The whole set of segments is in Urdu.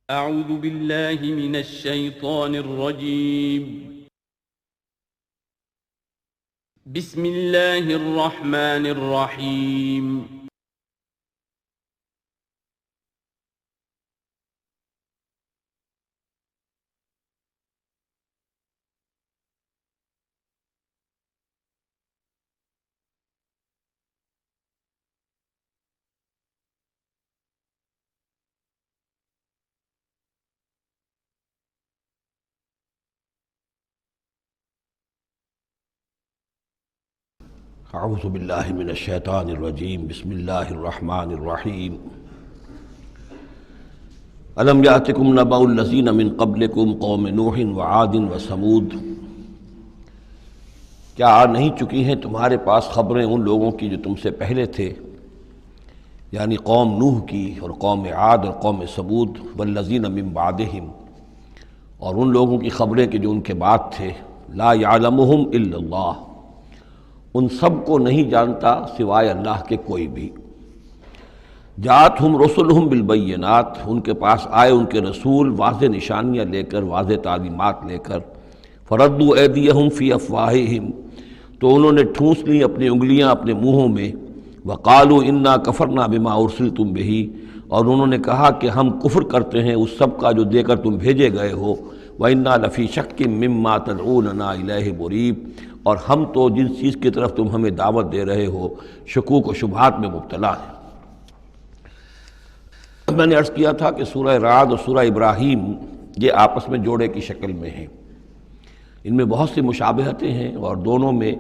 اعوذ باللہ من الشیطان الرجیم بسم اللہ الرحمن الرحیم اعوذ باللہ من الشیطان الرجیم بسم اللہ الرحمن الرحیم الم یاتکم نبأ الذین من قبلکم قوم نوح وعاد وثمود، کیا آ نہیں چکی ہیں تمہارے پاس خبریں ان لوگوں کی جو تم سے پہلے تھے، یعنی قوم نوح کی اور قوم عاد اور قوم ثمود، والذین من بعدہم، اور ان لوگوں کی خبریں کہ جو ان کے بعد تھے، لا یعلمہم الا اللہ، ان سب کو نہیں جانتا سوائے اللہ کے کوئی بھی۔ جاءتہم رسلہم بالبینات، ان کے پاس آئے ان کے رسول واضح نشانیاں لے کر، واضح تعلیمات لے کر، فردوا ایدیہم فی افواہہم، تو انہوں نے ٹھونس لی اپنی انگلیاں اپنے منہوں میں، وقالوا انا کفرنا بما ارسلتم بہ، اور انہوں نے کہا کہ ہم کفر کرتے ہیں اس سب کا جو دے کر تم بھیجے گئے ہو، وَإِنَّا لَفِي شَكٍّ مِّمَّا تَدْعُونَنَا إِلَيْهِ مُرِيبٍ، اور ہم تو جس چیز کی طرف تم ہمیں دعوت دے رہے ہو شکوک و شبہات میں مبتلا ہیں۔ میں نے عرض کیا تھا کہ سورہ رعد اور سورہ ابراہیم یہ آپس میں جوڑے کی شکل میں ہیں، ان میں بہت سی مشابہتیں ہیں، اور دونوں میں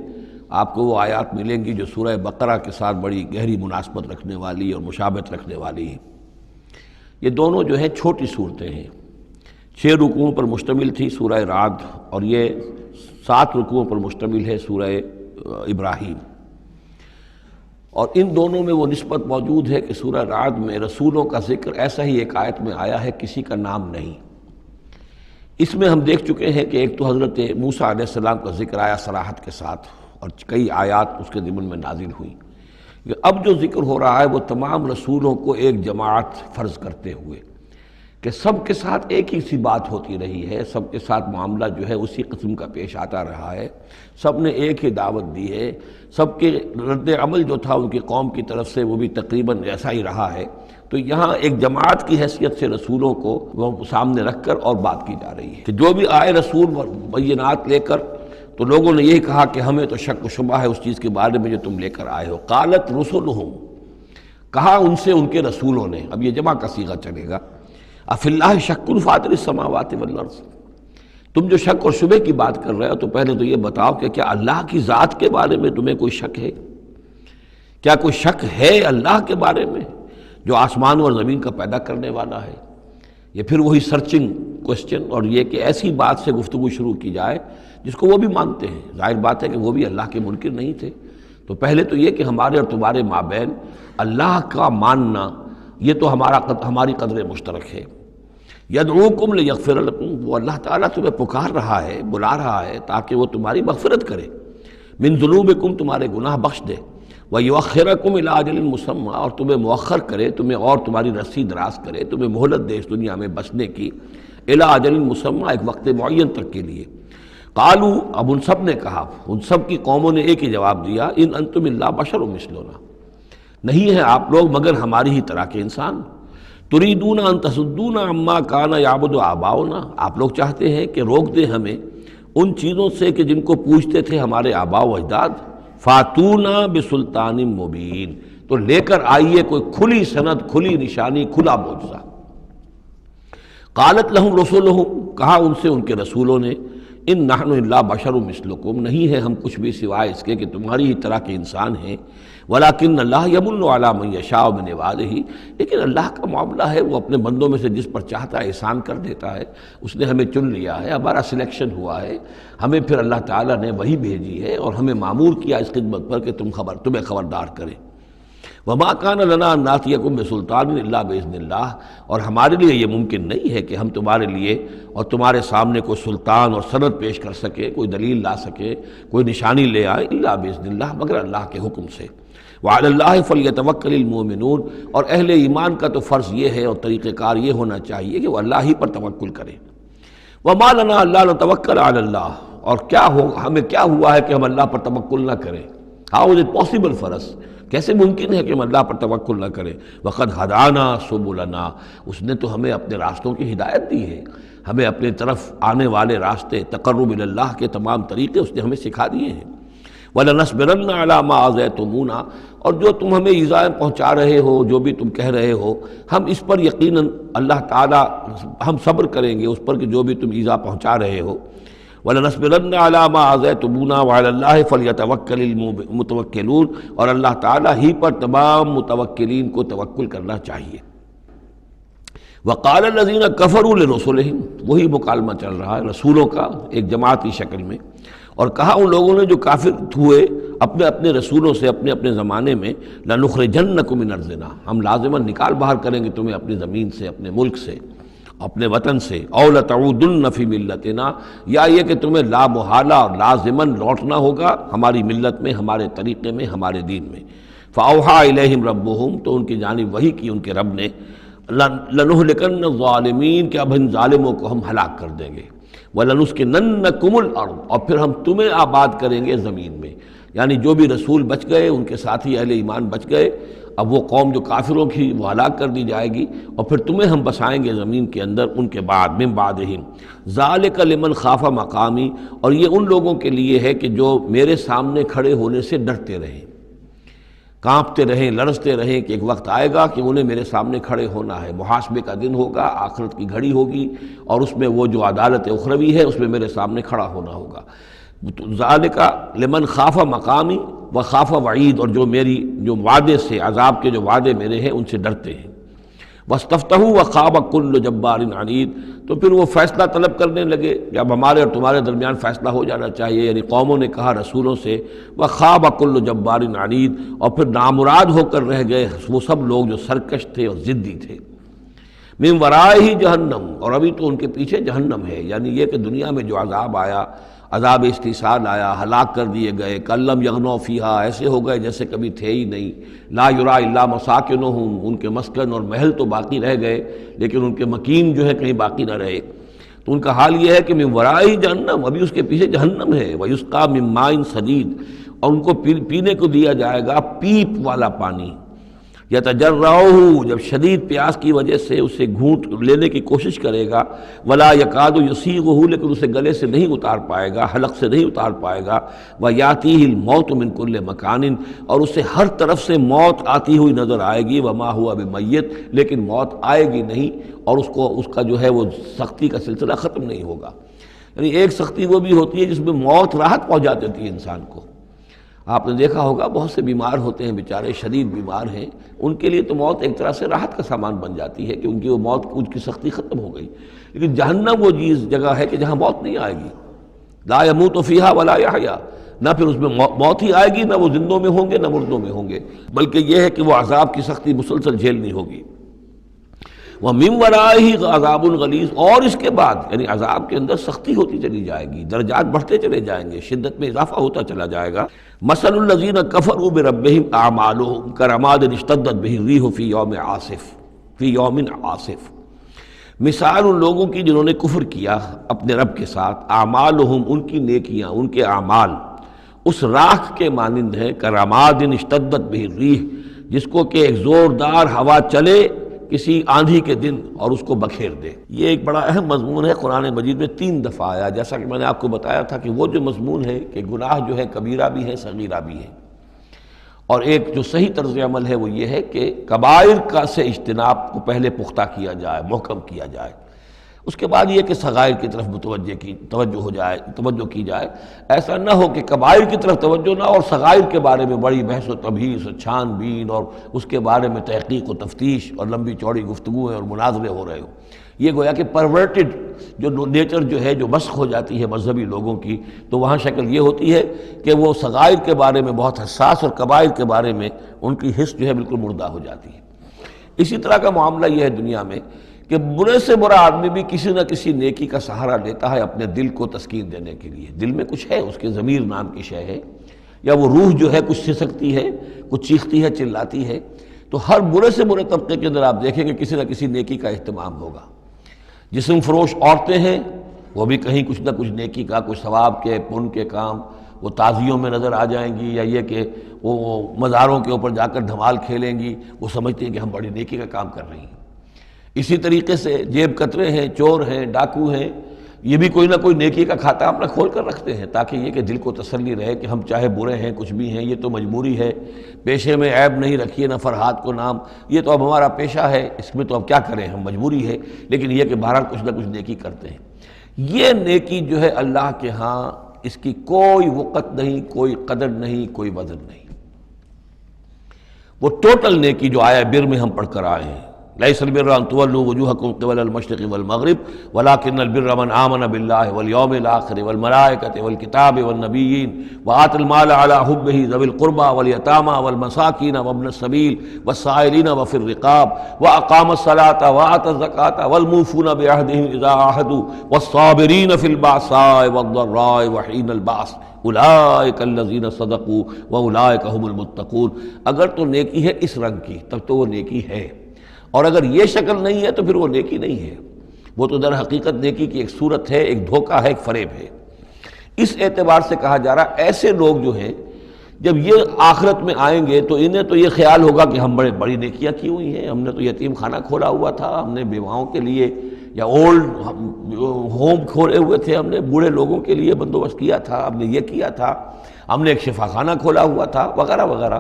آپ کو وہ آیات ملیں گی جو سورہ بقرہ کے ساتھ بڑی گہری مناسبت رکھنے والی اور مشابہت رکھنے والی ہیں۔ یہ دونوں جو ہیں چھوٹی صورتیں ہیں، 6 رکوعوں پر مشتمل تھی سورہ رعد، اور یہ 7 رکوعوں پر مشتمل ہے سورہ ابراہیم، اور ان دونوں میں وہ نسبت موجود ہے کہ سورہ رعد میں رسولوں کا ذکر ایسا ہی ایک آیت میں آیا ہے، کسی کا نام نہیں۔ اس میں ہم دیکھ چکے ہیں کہ ایک تو حضرت موسیٰ علیہ السلام کا ذکر آیا صراحت کے ساتھ، اور کئی آیات اس کے ضمن میں نازل ہوئی۔ اب جو ذکر ہو رہا ہے وہ تمام رسولوں کو ایک جماعت فرض کرتے ہوئے، کہ سب کے ساتھ ایک ہی سی بات ہوتی رہی ہے، سب کے ساتھ معاملہ جو ہے اسی قسم کا پیش آتا رہا ہے، سب نے ایک ہی دعوت دی ہے، سب کے رد عمل جو تھا ان کی قوم کی طرف سے وہ بھی تقریباً ایسا ہی رہا ہے۔ تو یہاں ایک جماعت کی حیثیت سے رسولوں کو وہ سامنے رکھ کر اور بات کی جا رہی ہے کہ جو بھی آئے رسول بینات لے کر، تو لوگوں نے یہی کہا کہ ہمیں تو شک و شبہ ہے اس چیز کے بارے میں جو تم لے کر آئے ہو۔ قالت رسلہم، کہا ان سے ان کے رسولوں نے، اب یہ جمع کا صیغہ چلے گا، افی اللہ شک فاطر السماوات والارض، تم جو شک اور شبہ کی بات کر رہے ہو تو پہلے تو یہ بتاؤ کہ کیا اللہ کی ذات کے بارے میں تمہیں کوئی شک ہے؟ کیا کوئی شک ہے اللہ کے بارے میں جو آسمان اور زمین کا پیدا کرنے والا ہے؟ یہ پھر وہی سرچنگ کوسچن، اور یہ کہ ایسی بات سے گفتگو شروع کی جائے جس کو وہ بھی مانتے ہیں۔ ظاہر بات ہے کہ وہ بھی اللہ کے منکر نہیں تھے، تو پہلے تو یہ کہ ہمارے اور تمہارے مابین اللہ کا ماننا یہ تو ہماری قدر مشترک ہے۔ یدعوکم لیغفر لکم، وہ اللہ تعالیٰ تمہیں پکار رہا ہے، بلا رہا ہے تاکہ وہ تمہاری مغفرت کرے، من ذنوبکم، تمہارے گناہ بخش دے، ویؤخرکم الی اجل مسمی، اور تمہیں مؤخر کرے، تمہیں اور تمہاری رسی دراز کرے، تمہیں مہلت دے اس دنیا میں بچنے کی، الی اجل مسمی، ایک وقت معین تک کے لیے۔ قالوا، اب ان سب نے کہا، ان سب کی قوموں نے ایک ہی جواب دیا، ان انتم الا بشر مثلنا، نہیں ہیں آپ لوگ مگر ہماری ہی طرح کے انسان۔ تریدون ان تصدونا عما کان یعبد آباؤنا، آپ لوگ چاہتے ہیں کہ روک دیں ہمیں ان چیزوں سے کہ جن کو پوجتے تھے ہمارے آباء و اجداد۔ فاتونا بسلطان مبین، تو لے کر آئیے کوئی کھلی سند، کھلی نشانی، کھلا معجزہ۔ قالت لہم رسلہم، کہا ان سے ان کے رسولوں نے، ان نحن الا بشر مثلکم، نہیں ہے ہم کچھ بھی سوائے اس کے کہ تمہاری ہی طرح کے انسان ہیں، ولیکن اللہ یمن علی من یشاء من عبادہ، لیکن اللہ کا معاملہ ہے وہ اپنے بندوں میں سے جس پر چاہتا ہے احسان کر دیتا ہے۔ اس نے ہمیں چن لیا ہے، ہمارا سلیکشن ہوا ہے، ہمیں پھر اللہ تعالیٰ نے وہی بھیجی ہے اور ہمیں مامور کیا اس خدمت پر کہ تمہیں خبردار کرے۔ وما کان لنا ان ناتیکم بسلطان الا باذن اللہ، اور ہمارے لیے یہ ممکن نہیں ہے کہ ہم تمہارے لیے اور تمہارے سامنے کوئی سلطان اور سند پیش کر سکے، کوئی دلیل لا سکے، کوئی نشانی لے آئے، الا باذن اللہ، مگر اللہ کے حکم سے۔ وعلی اللہ فلیتوکل المؤمنون، اور اہل ایمان کا تو فرض یہ ہے اور طریقہ کار یہ ہونا چاہیے کہ وہ اللہ ہی پر توکل کرے۔ وما لنا الا نتوکل علی اللہ، اور ہمیں کیا ہوا ہے کہ ہم اللہ پر توکل نہ کریں؟ How is it possible for us, کیسے ممکن ہے کہ ہم اللہ پر توکل نہ کریں؟ وقد ہدانا سبلنا، اس نے تو ہمیں اپنے راستوں کی ہدایت دی ہے، ہمیں اپنے طرف آنے والے راستے، تقرب الی اللہ کے تمام طریقے اس نے ہمیں سکھا دیے ہیں۔ وَلَنَصْبِرَنَّ عَلَىٰ مَا آذَيْتُمُونَا، اور جو تم ہمیں ایذائیں پہنچا رہے ہو، جو بھی تم کہہ رہے ہو، ہم اس پر یقیناً اللہ تعالیٰ ہم صبر کریں گے اس پر کہ جو بھی تم ایذا پہنچا رہے ہو۔ وَلَنَصْبِرَنَّ عَلَىٰ مَا آذَيْتُمُونَا وَعَلَى اللَّهِ فَلْيَتَوَكَّلِ الْمُتَوَكِّلُونَ، اور اللہ تعالیٰ ہی پر تمام متوکلین کو توکل کرنا چاہیے۔ وَقَالَ الَّذِينَ كَفَرُوا لِرُسُلِهِمْ، وہی مکالمہ چل رہا ہے رسولوں کا ایک جماعتی شکل میں، اور کہا ان لوگوں نے جو کافر ہوئے اپنے اپنے رسولوں سے اپنے اپنے زمانے میں، لَنُخْرِجَنَّكُم مِّنْ أَرْضِنَا، ہم لازماً نکال باہر کریں گے تمہیں اپنی زمین سے، اپنے ملک سے، اپنے وطن سے، أَوْ لَتَعُودُنَّ فِي مِلَّتِنَا، یا یہ کہ تمہیں لا محالہ اور لازماً لوٹنا ہوگا ہماری ملت میں، ہمارے طریقے میں، ہمارے دین میں۔ فَأَوْحَىٰ إِلَيْهِمْ رَبُّهُمْ، تو ان کی جانب وحی کی ان کے رب نے، لَنُهْلِكَنَّ الظَّالِمِينَ، کہ اب ان ظالموں کو ہم ہلاک کر دیں گے، وَلَنُسْكِنَنَّكُمُ الْأَرْضَ، اور پھر ہم تمہیں آباد کریں گے زمین میں، یعنی جو بھی رسول بچ گئے، ان کے ساتھی اہل ایمان بچ گئے، اب وہ قوم جو کافروں کی وہ ہلاک کر دی جائے گی، اور پھر تمہیں ہم بسائیں گے زمین کے اندر ان کے بعد، من بعدہم، ذالک لمن خاف مقامی، اور یہ ان لوگوں کے لیے ہے کہ جو میرے سامنے کھڑے ہونے سے ڈرتے رہیں، کانپتے رہیں، لرزتے رہیں کہ ایک وقت آئے گا کہ انہیں میرے سامنے کھڑے ہونا ہے، محاسبے کا دن ہوگا، آخرت کی گھڑی ہوگی، اور اس میں وہ جو عدالت اخروی ہے اس میں میرے سامنے کھڑا ہونا ہوگا۔ ذالک لمن خاف مقامی و خاف وعید، اور جو وعدے سے، عذاب کے جو وعدے میرے ہیں ان سے ڈرتے ہیں۔ واستفتحوا وخاب کل جبار عنید، تو پھر وہ فیصلہ طلب کرنے لگے، جب ہمارے اور تمہارے درمیان فیصلہ ہو جانا چاہیے، یعنی قوموں نے کہا رسولوں سے، وخاب کل جبار عنید، اور پھر نامراد ہو کر رہ گئے وہ سب لوگ جو سرکش تھے اور ضدی تھے۔ من ورائہ جہنم، اور ابھی تو ان کے پیچھے جہنم ہے، یعنی یہ کہ دنیا میں جو عذاب آیا، عذاب استحصال آیا، ہلاک کر دیے گئے، کلم یغنوا فیہا، ایسے ہو گئے جیسے کبھی تھے ہی نہیں، لا یرا الا مساکنہم، ان کے مسکن اور محل تو باقی رہ گئے لیکن ان کے مکین جو ہے کہیں باقی نہ رہے۔ تو ان کا حال یہ ہے کہ من ورائہ جہنم، ابھی اس کے پیچھے جہنم ہے، ویسقا من ماء صدید، اور ان کو پینے کو دیا جائے گا پیپ والا پانی، یتجرعہ، جب شدید پیاس کی وجہ سے اسے گھونٹ لینے کی کوشش کرے گا، ولا یکاد یسیغہ، لیکن اسے گلے سے نہیں اتار پائے گا، حلق سے نہیں اتار پائے گا، ویاتیہ الموت من کل مکان، اور اسے ہر طرف سے موت آتی ہوئی نظر آئے گی، وما ہوا بمیت، لیکن موت آئے گی نہیں، اور اس کا جو ہے وہ سختی کا سلسلہ ختم نہیں ہوگا۔ یعنی ایک سختی وہ بھی ہوتی ہے جس میں موت راحت پہنچا دیتی ہے انسان کو۔ آپ نے دیکھا ہوگا بہت سے بیمار ہوتے ہیں بیچارے، شدید بیمار ہیں، ان کے لیے تو موت ایک طرح سے راحت کا سامان بن جاتی ہے کہ ان کی وہ موت، ان کی سختی ختم ہو گئی۔ لیکن جہنم وہ جگہ ہے کہ جہاں موت نہیں آئے گی، لا یموت فیہا ولا یحیا، نہ پھر اس میں موت ہی آئے گی، نہ وہ زندوں میں ہوں گے نہ مردوں میں ہوں گے، بلکہ یہ ہے کہ وہ عذاب کی سختی مسلسل جھیلنی ہوگی۔ وَمِن وَرَائِهِ عَذَابٌ غَلِيظٌ، اور اس کے بعد یعنی عذاب کے اندر سختی ہوتی چلی جائے گی، درجات بڑھتے چلے جائیں گے، شدت میں اضافہ ہوتا چلا جائے گا۔ مَثَلُ الَّذِينَ كَفَرُوا بِرَبِّهِمْ أَعْمَالُهُمْ كَرَمَادٍ اشْتَدَّتْ بِهِ الرِّيحُ فِي يَوْمٍ عَاصِفٍ، مثال ان لوگوں کی جنہوں نے کفر کیا اپنے رب کے ساتھ، اعمالہم، ان کی نیکیاں، ان کے اعمال اس راکھ کے مانند ہیں، کرمادٍ اشتدت بہ الریح، جس کو کہ ایک زوردار ہوا چلے کسی آندھی کے دن اور اس کو بکھیر دے۔ یہ ایک بڑا اہم مضمون ہے، قرآن مجید میں 3 دفعہ آیا، جیسا کہ میں نے آپ کو بتایا تھا کہ وہ جو مضمون ہے کہ گناہ جو ہے کبیرہ بھی ہے صغیرہ بھی ہے، اور ایک جو صحیح طرز عمل ہے وہ یہ ہے کہ کبائر کا سے اجتناب کو پہلے پختہ کیا جائے، محکم کیا جائے، اس کے بعد یہ کہ صغائر کی طرف توجہ کی جائے۔ ایسا نہ ہو کہ کبائر کی طرف توجہ نہ اور صغائر کے بارے میں بڑی بحث و تبحیث اور چھان بین اور اس کے بارے میں تحقیق و تفتیش اور لمبی چوڑی گفتگویں اور مناظرے ہو رہے ہو۔ یہ گویا کہ پرورٹڈ جو نیچر جو ہے، جو مسخ ہو جاتی ہے مذہبی لوگوں کی، تو وہاں شکل یہ ہوتی ہے کہ وہ صغائر کے بارے میں بہت حساس اور کبائر کے بارے میں ان کی حس جو ہے بالکل مردہ ہو جاتی ہے۔ اسی طرح کا معاملہ یہ ہے دنیا میں کہ برے سے برا آدمی بھی کسی نہ کسی نیکی کا سہارا لیتا ہے اپنے دل کو تسکین دینے کے لیے۔ دل میں کچھ ہے، اس کے ضمیر نام کی شے ہے، یا وہ روح جو ہے کچھ سسکتی ہے، کچھ چیختی ہے، چلاتی ہے، تو ہر برے سے برے طبقے کے اندر آپ دیکھیں گے کسی نہ کسی نیکی کا اہتمام ہوگا۔ جسم فروش عورتیں ہیں، وہ بھی کہیں کچھ نہ کچھ نیکی کا، کچھ ثواب کے، پن کے کام، وہ تعزیوں میں نظر آ جائیں گی، یا یہ کہ وہ مزاروں کے اوپر جا کر دھمال کھیلیں گی، وہ سمجھتے ہیں کہ ہم بڑی نیکی کا کام کر رہی ہیں۔ اسی طریقے سے جیب کترے ہیں، چور ہیں، ڈاکو ہیں، یہ بھی کوئی نہ کوئی نیکی کا کھاتہ اپنا کھول کر رکھتے ہیں، تاکہ یہ کہ دل کو تسلی رہے کہ ہم چاہے برے ہیں، کچھ بھی ہیں، یہ تو مجبوری ہے، پیشے میں عیب نہیں رکھیے نہ فرحات کو نام، یہ تو اب ہمارا پیشہ ہے، اس میں تو اب کیا کریں، ہم مجبوری ہے، لیکن یہ کہ بہرحال کچھ نہ کچھ نیکی کرتے ہیں۔ یہ نیکی جو ہے اللہ کے ہاں اس کی کوئی وقت نہیں، کوئی قدر نہیں، کوئی وزن نہیں۔ وہ ٹوٹل نیکی جو آیا بر میں ہم پڑھ کر آئے ہیں، لیس البر ان تولوا وجوہکم قبل المشرق والمغرب ولکن البر من آمن باللہ والیوم الآخر والملائکۃ والکتاب والنبیین وآتى المال على حبہ ذوی القربى والیتامى والمساکین وابن السبیل والسائلین وفی الرقاب واقام الصلاة وآتى الزکاة والموفون بعہدہم اذا عاہدوا والصابرین فی البأساء والضراء وحین البأس اولئک الذین صدقوا واولئک هم المتقون۔ اگر تو نیکی ہے اس رنگ کی تب تو وہ نیکی ہے، اور اگر یہ شکل نہیں ہے تو پھر وہ نیکی نہیں ہے، وہ تو در حقیقت نیکی کی ایک صورت ہے، ایک دھوکہ ہے، ایک فریب ہے۔ اس اعتبار سے کہا جا رہا ایسے لوگ جو ہیں جب یہ آخرت میں آئیں گے تو انہیں تو یہ خیال ہوگا کہ ہم بڑی نیکیاں کی ہوئی ہیں، ہم نے تو یتیم خانہ کھولا ہوا تھا، ہم نے بیواؤں کے لیے یا اولڈ ہوم کھولے ہوئے تھے، ہم نے بوڑھے لوگوں کے لیے بندوبست کیا تھا، ہم نے یہ کیا تھا، ہم نے ایک شفا خانہ کھولا ہوا تھا، وغیرہ وغیرہ۔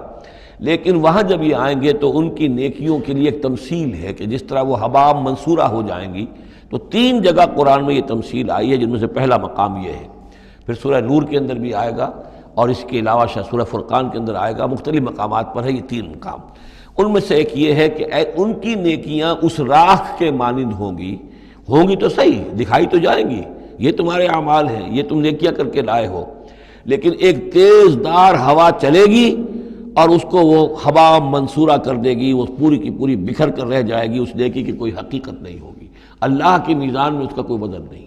لیکن وہاں جب یہ آئیں گے تو ان کی نیکیوں کے لیے ایک تمثیل ہے کہ جس طرح وہ حباء منصورہ ہو جائیں گی، تو 3 جگہ قرآن میں یہ تمثیل آئی ہے، جن میں سے پہلا مقام یہ ہے، پھر سورہ نور کے اندر بھی آئے گا، اور اس کے علاوہ سورہ فرقان کے اندر آئے گا، مختلف مقامات پر ہے یہ 3 مقام۔ ان میں سے ایک یہ ہے کہ ان کی نیکیاں اس راکھ کے مانند ہوں گی تو صحیح، دکھائی تو جائیں گی، یہ تمہارے اعمال ہیں، یہ تم نیکیاں کر کے لائے ہو، لیکن ایک تیز دار ہوا چلے گی اور اس کو وہ ہوا منصورہ کر دے گی، وہ پوری کی پوری بکھر کر رہ جائے گی، اس نیکی کی کوئی حقیقت نہیں ہوگی، اللہ کی میزان میں اس کا کوئی وزن نہیں۔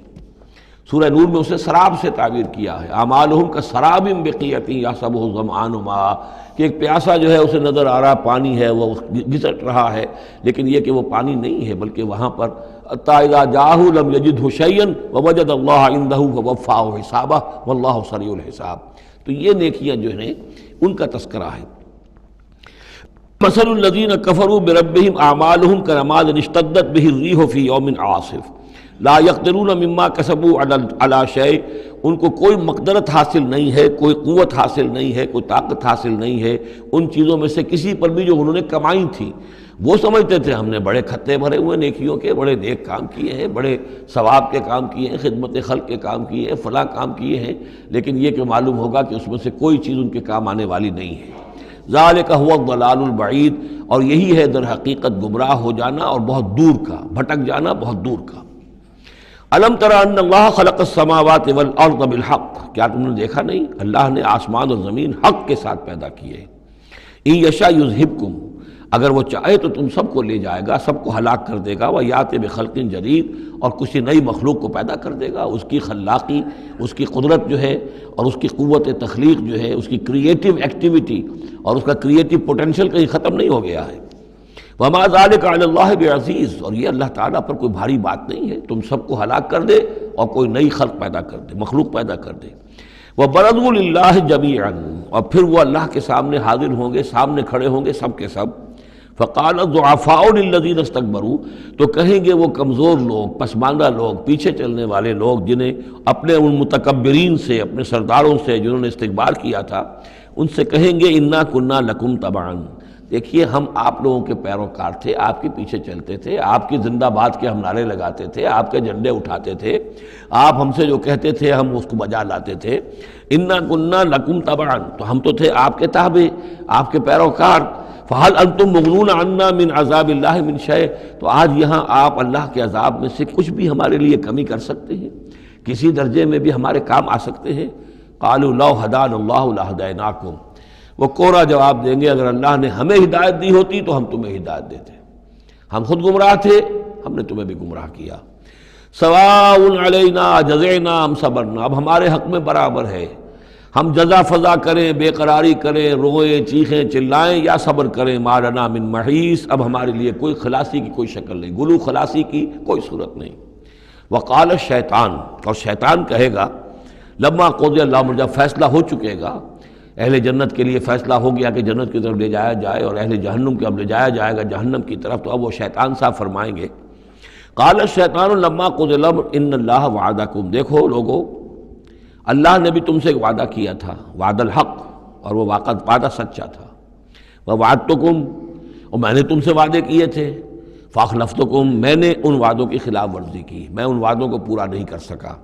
سورہ نور میں اسے سراب سے تعبیر کیا ہے، اعمالہم کسراب بقیعۃ یحسبہ الظمآن ماء، کہ ایک پیاسا جو ہے اسے نظر آ رہا پانی ہے، وہ گھسٹ رہا ہے، لیکن یہ کہ وہ پانی نہیں ہے، بلکہ وہاں پر حتیٰ اذا جاءہ لم یجدہ شیئا ووجد اللہ عندہ فوفاہ حسابہ واللہ سریع الحساب۔ تو یہ نیکیاں جو ہیں ان کا تذکرہ ہے۔ مثل الذین کفروا بربہم اعمالہم کرماد اشتدت بہ الریح فی یوم عاصف لا یقدرون مما کسبوا علی شیء، ان کو کوئی مقدرت حاصل نہیں ہے، کوئی قوت حاصل نہیں ہے، کوئی طاقت حاصل نہیں ہے ان چیزوں میں سے کسی پر بھی جو انہوں نے کمائی تھی۔ وہ سمجھتے تھے ہم نے بڑے کھتے بھرے ہوئے نیکیوں کے، بڑے نیک کام کیے ہیں، بڑے ثواب کے کام کیے ہیں، خدمت خلق کے کام کیے ہیں، فلاں کام کیے ہیں، لیکن یہ کہ معلوم ہوگا کہ اس میں سے کوئی چیز ان کے کام آنے والی نہیں ہے۔ ذالک هو الضلال البعید، اور یہی ہے در حقیقت گمراہ ہو جانا اور بہت دور کا، بھٹک جانا بہت دور کا۔ الم تر ان اللہ خلق السماوات والارض بالحق، کیا تم نے دیکھا نہیں اللہ نے آسمان اور زمین حق کے ساتھ پیدا کیے۔ ان یشاء یذہبکم، اگر وہ چاہے تو تم سب کو لے جائے گا، سب کو ہلاک کر دے گا، ویات بخلق جدید، اور کسی نئی مخلوق کو پیدا کر دے گا۔ اس کی خلاقی، اس کی قدرت جو ہے اور اس کی قوت تخلیق جو ہے، اس کی کریٹیو ایکٹیویٹی اور اس کا کریٹیو پوٹینشیل کہیں ختم نہیں ہو گیا ہے۔ وما ذلک علی اللہ بعزیز، اور یہ اللہ تعالیٰ پر کوئی بھاری بات نہیں ہے، تم سب کو ہلاک کر دے اور کوئی نئی خلق پیدا کر دے، مخلوق پیدا کر دے۔ وبرزوا للہ جمیعا، اور پھر وہ اللہ کے سامنے حاضر ہوں گے، سامنے کھڑے ہوں گے سب کے سب۔ فقال الضعفاء للذین استکبروا، تو کہیں گے وہ کمزور لوگ، پسماندہ لوگ، پیچھے چلنے والے لوگ، جنہیں اپنے ان متکبرین سے، اپنے سرداروں سے جنہوں نے استکبار کیا تھا، ان سے کہیں گے انا کنا لکم تبعا، دیکھیے ہم آپ لوگوں کے پیروکار تھے، آپ کے پیچھے چلتے تھے، آپ کی زندہ باد کے ہم نعرے لگاتے تھے، آپ کے جھنڈے اٹھاتے تھے، آپ ہم سے جو کہتے تھے ہم اس کو بجا لاتے تھے۔ انا کنا لکم تبعا، تو ہم تو تھے آپ کے تابع، آپ کے پیروکار۔ فہل انتم مغنون عنا من عذاب اللہ من شیء، تو آج یہاں آپ اللہ کے عذاب میں سے کچھ بھی ہمارے لیے کمی کر سکتے ہیں، کسی درجے میں بھی ہمارے کام آ سکتے ہیں؟ قالوا لو ہدانا اللہ لہدیناکم، وہ کوڑا جواب دیں گے اگر اللہ نے ہمیں ہدایت دی ہوتی تو ہم تمہیں ہدایت دیتے، ہم خود گمراہ تھے، ہم نے تمہیں بھی گمراہ کیا۔ سواء علینا جزعنا ام صبرنا، اب ہمارے حق میں برابر ہے، ہم جزا فضا کریں، بے قراری کریں، روئیں، چیخیں، چلائیں یا صبر کریں، ما لنا من محیص، اب ہمارے لیے کوئی خلاصی کی کوئی شکل نہیں، گلو خلاصی کی کوئی صورت نہیں۔ وقال الشیطان، اور شیطان کہے گا لما قضی الامر، جب فیصلہ ہو چکے گا، اہل جنت کے لیے فیصلہ ہو گیا کہ جنت کی طرف لے جایا جائے اور اہل جہنم کے اب لے جایا جائے گا جہنم کی طرف، تو اب وہ شیطان صاحب فرمائیں گے قال الشیطان لما قضی الامر ان اللہ وعدکم، دیکھو لوگو اللہ نے بھی تم سے ایک وعدہ کیا تھا، وعد الحق، اور وہ وعدہ سچا تھا، ووعدتکم، اور میں نے تم سے وعدے کیے تھے، فاخلفتکم، میں نے ان وعدوں کی خلاف ورزی کی، میں ان وعدوں کو پورا نہیں کر سکا،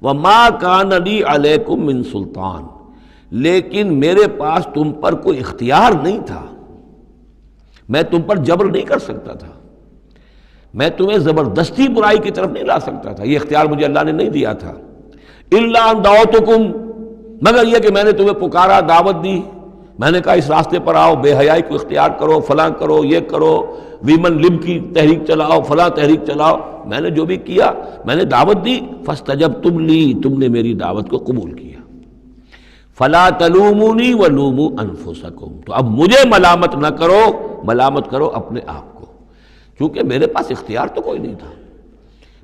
وما کان لی علیکم من سلطان، لیکن میرے پاس تم پر کوئی اختیار نہیں تھا، میں تم پر جبر نہیں کر سکتا تھا، میں تمہیں زبردستی برائی کی طرف نہیں لا سکتا تھا، یہ اختیار مجھے اللہ نے نہیں دیا تھا، الا ان دعوتکم، مگر یہ کہ میں نے تمہیں پکارا، دعوت دی، میں نے کہا اس راستے پر آؤ، بے حیائی کو اختیار کرو، فلاں کرو، یہ کرو، ویمن لب کی تحریک چلاؤ، فلاں تحریک چلاؤ، میں نے جو بھی کیا میں نے دعوت دی، فاستجبتم لی، تم نے میری دعوت کو قبول کیا، فلا تلومونی ولوموا انفسکم، تو اب مجھے ملامت نہ کرو، ملامت کرو اپنے آپ کو، کیونکہ میرے پاس اختیار تو کوئی نہیں تھا،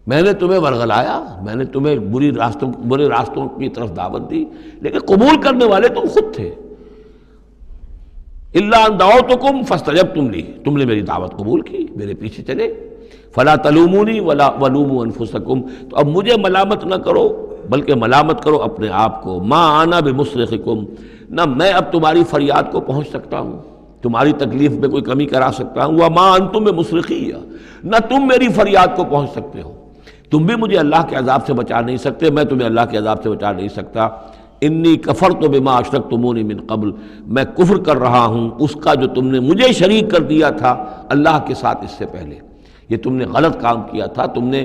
میں نے تمہیں ورغلایا، میں نے تمہیں برے راستوں کی طرف دعوت دی، لیکن قبول کرنے والے تم خود تھے، الا ان دعوتکم فاستجبتم لی، تم نے میری دعوت قبول کی، میرے پیچھے چلے، فلا تلومونی ولوموا انفسکم، تو اب مجھے ملامت نہ کرو بلکہ ملامت کرو اپنے آپ کو، ما انا بمصرخکم، نہ میں اب تمہاری فریاد کو پہنچ سکتا ہوں، تمہاری تکلیف میں کوئی کمی کرا سکتا ہوں، وما انتم بمصرخی، نہ تم میری فریاد کو پہنچ سکتے ہو، تم بھی مجھے اللہ کے عذاب سے بچا نہیں سکتے، میں تمہیں اللہ کے عذاب سے بچا نہیں سکتا، انی کفرت بما اشرکتمونی من قبل، میں کفر کر رہا ہوں اس کا جو تم نے مجھے شریک کر دیا تھا اللہ کے ساتھ اس سے پہلے، یہ تم نے غلط کام کیا تھا، تم نے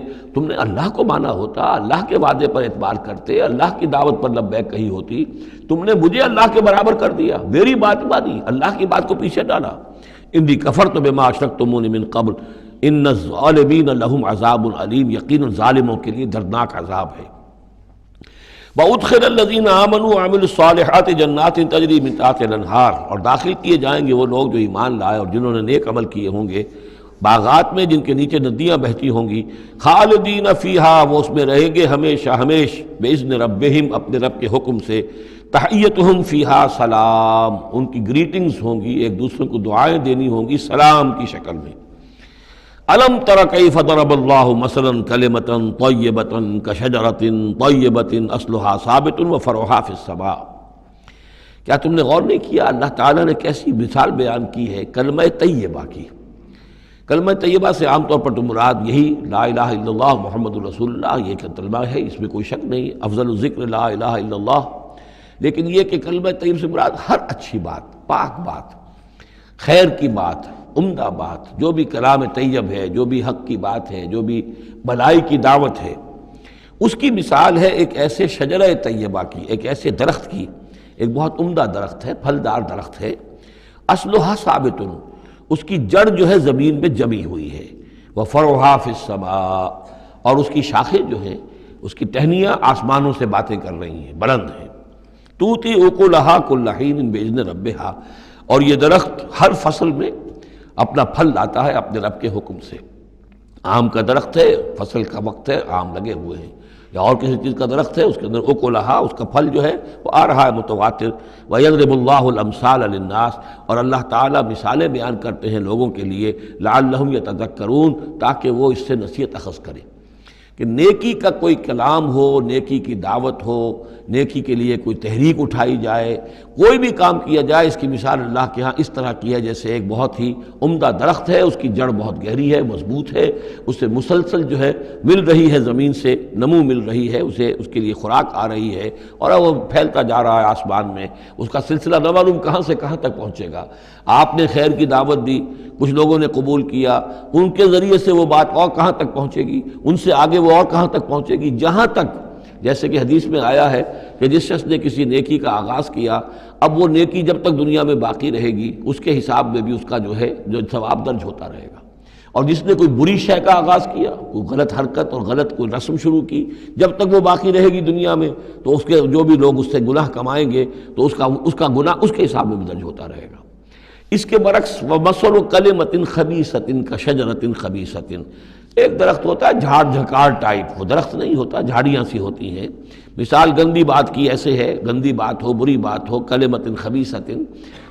اللہ کو مانا ہوتا، اللہ کے وعدے پر اعتبار کرتے، اللہ کی دعوت پر لبیک کہی ہوتی، تم نے مجھے اللہ کے برابر کر دیا، میری بات مانی، اللہ کی بات کو پیچھے ڈالا، انی کفرت بما اشرکتمونی من قبل ان الظالمین لہم عذاب علیم، یقینا ظالموں کے لیے دردناک عذاب ہے، وَأُدْخِلَ الَّذِينَ آمَنُوا وَعَمِلُوا الصَّالِحَاتِ جَنَّاتٍ تَجْرِي مِن تَحْتِهَا الْأَنْهَارُ، اور داخل کیے جائیں گے وہ لوگ جو ایمان لائے اور جنہوں نے نیک عمل کیے ہوں گے، باغات میں جن کے نیچے ندیاں بہتی ہوں گی، خالدین فیہا، وہ اس میں رہیں گے ہمیشہ ہمیش، بِإِذْنِ رَبِّهِمْ، اپنے رب کے حکم سے، تحیتہم فیہا سلام، ان کی گریٹنگز ہوں گی، ایک دوسرے کو دعائیں دینی ہوں گی سلام کی شکل میں۔ الم تر کیف ضرب اللہ مثلا کلمۃ طیبۃ کشجرۃ طیبۃ اصلها ثابت وفرعها فی السماء، کیا تم نے غور نہیں کیا اللہ تعالیٰ نے کیسی مثال بیان کی ہے کلمہ طیبہ کی؟ کلمہ طیبہ سے عام طور پر تو مراد یہی لا الہ الا اللہ محمد رسول اللہ، یہ کلمہ ہے، اس میں کوئی شک نہیں، افضل الذکر لا الہ الا اللہ، لیکن یہ کہ کلمہ طیب سے مراد ہر اچھی بات، پاک بات، خیر کی بات، عمدہ بات، جو بھی کلام طیب ہے، جو بھی حق کی بات ہے، جو بھی بھلائی کی دعوت ہے، اس کی مثال ہے ایک ایسے شجرہ طیبہ کی، ایک ایسے درخت کی، ایک بہت عمدہ درخت ہے، پھلدار درخت ہے، اصلها ثابت، اس کی جڑ جو ہے زمین میں جمی ہوئی ہے، وفرعها فی السماء، اور اس کی شاخیں جو ہیں، اس کی ٹہنیاں آسمانوں سے باتیں کر رہی ہیں، بلند ہیں، توتی اکلها کل حین باذن ربها، اور یہ درخت ہر فصل میں اپنا پھل لاتا ہے اپنے رب کے حکم سے، آم کا درخت ہے، فصل کا وقت ہے، آم لگے ہوئے ہیں، یا اور کسی چیز کا درخت ہے، اس کے اندر اکلہا، اس کا پھل جو ہے وہ آ رہا ہے متواتر، وَيَضْرِبُ اللَّهُ الْأَمْثَالَ لِلنَّاسِ، اور اللہ تعالیٰ مثالیں بیان کرتے ہیں لوگوں کے لیے، لَعَلَّهُمْ يَتَذَكَّرُونَ، تاکہ وہ اس سے نصیحت اخذ کریں، کہ نیکی کا کوئی کلام ہو، نیکی کی دعوت ہو، نیکی کے لیے کوئی تحریک اٹھائی جائے، کوئی بھی کام کیا جائے، اس کی مثال اللہ کے ہاں اس طرح کی ہے جیسے ایک بہت ہی عمدہ درخت ہے، اس کی جڑ بہت گہری ہے، مضبوط ہے، اس سے مسلسل جو ہے مل رہی ہے، زمین سے نمو مل رہی ہے، اسے اس کے لیے خوراک آ رہی ہے، اور وہ پھیلتا جا رہا ہے آسمان میں، اس کا سلسلہ نہ معلوم کہاں سے کہاں تک پہنچے گا۔ آپ نے خیر کی دعوت دی، کچھ لوگوں نے قبول کیا، ان کے ذریعے سے وہ بات اور کہاں تک پہنچے گی، ان سے آگے وہ اور کہاں تک پہنچے گی، جہاں تک، جیسے کہ حدیث میں آیا ہے کہ جس شخص نے کسی نیکی کا آغاز کیا، اب وہ نیکی جب تک دنیا میں باقی رہے گی، اس کے حساب میں بھی اس کا جو ہے جو ثواب درج ہوتا رہے گا، اور جس نے کوئی بری شے کا آغاز کیا، کوئی غلط حرکت اور غلط کوئی رسم شروع کی، جب تک وہ باقی رہے گی دنیا میں تو اس کے جو بھی لوگ اس سے گناہ کمائیں گے تو اس کا گناہ اس کے حساب میں درج ہوتا رہے گا۔ اس کے برعکس وَمَثَلُ كَلِمَةٍ خَبِيثَةٍ كَشَجَرَةٍ خَبِيثَةٍ، ایک درخت ہوتا ہے جھاڑ جھکاڑ ٹائپ، وہ درخت نہیں ہوتا، جھاڑیاں سی ہوتی ہیں۔ مثال گندی بات کی ایسے ہے، گندی بات ہو، بری بات ہو، کلمۃ خبیثۃ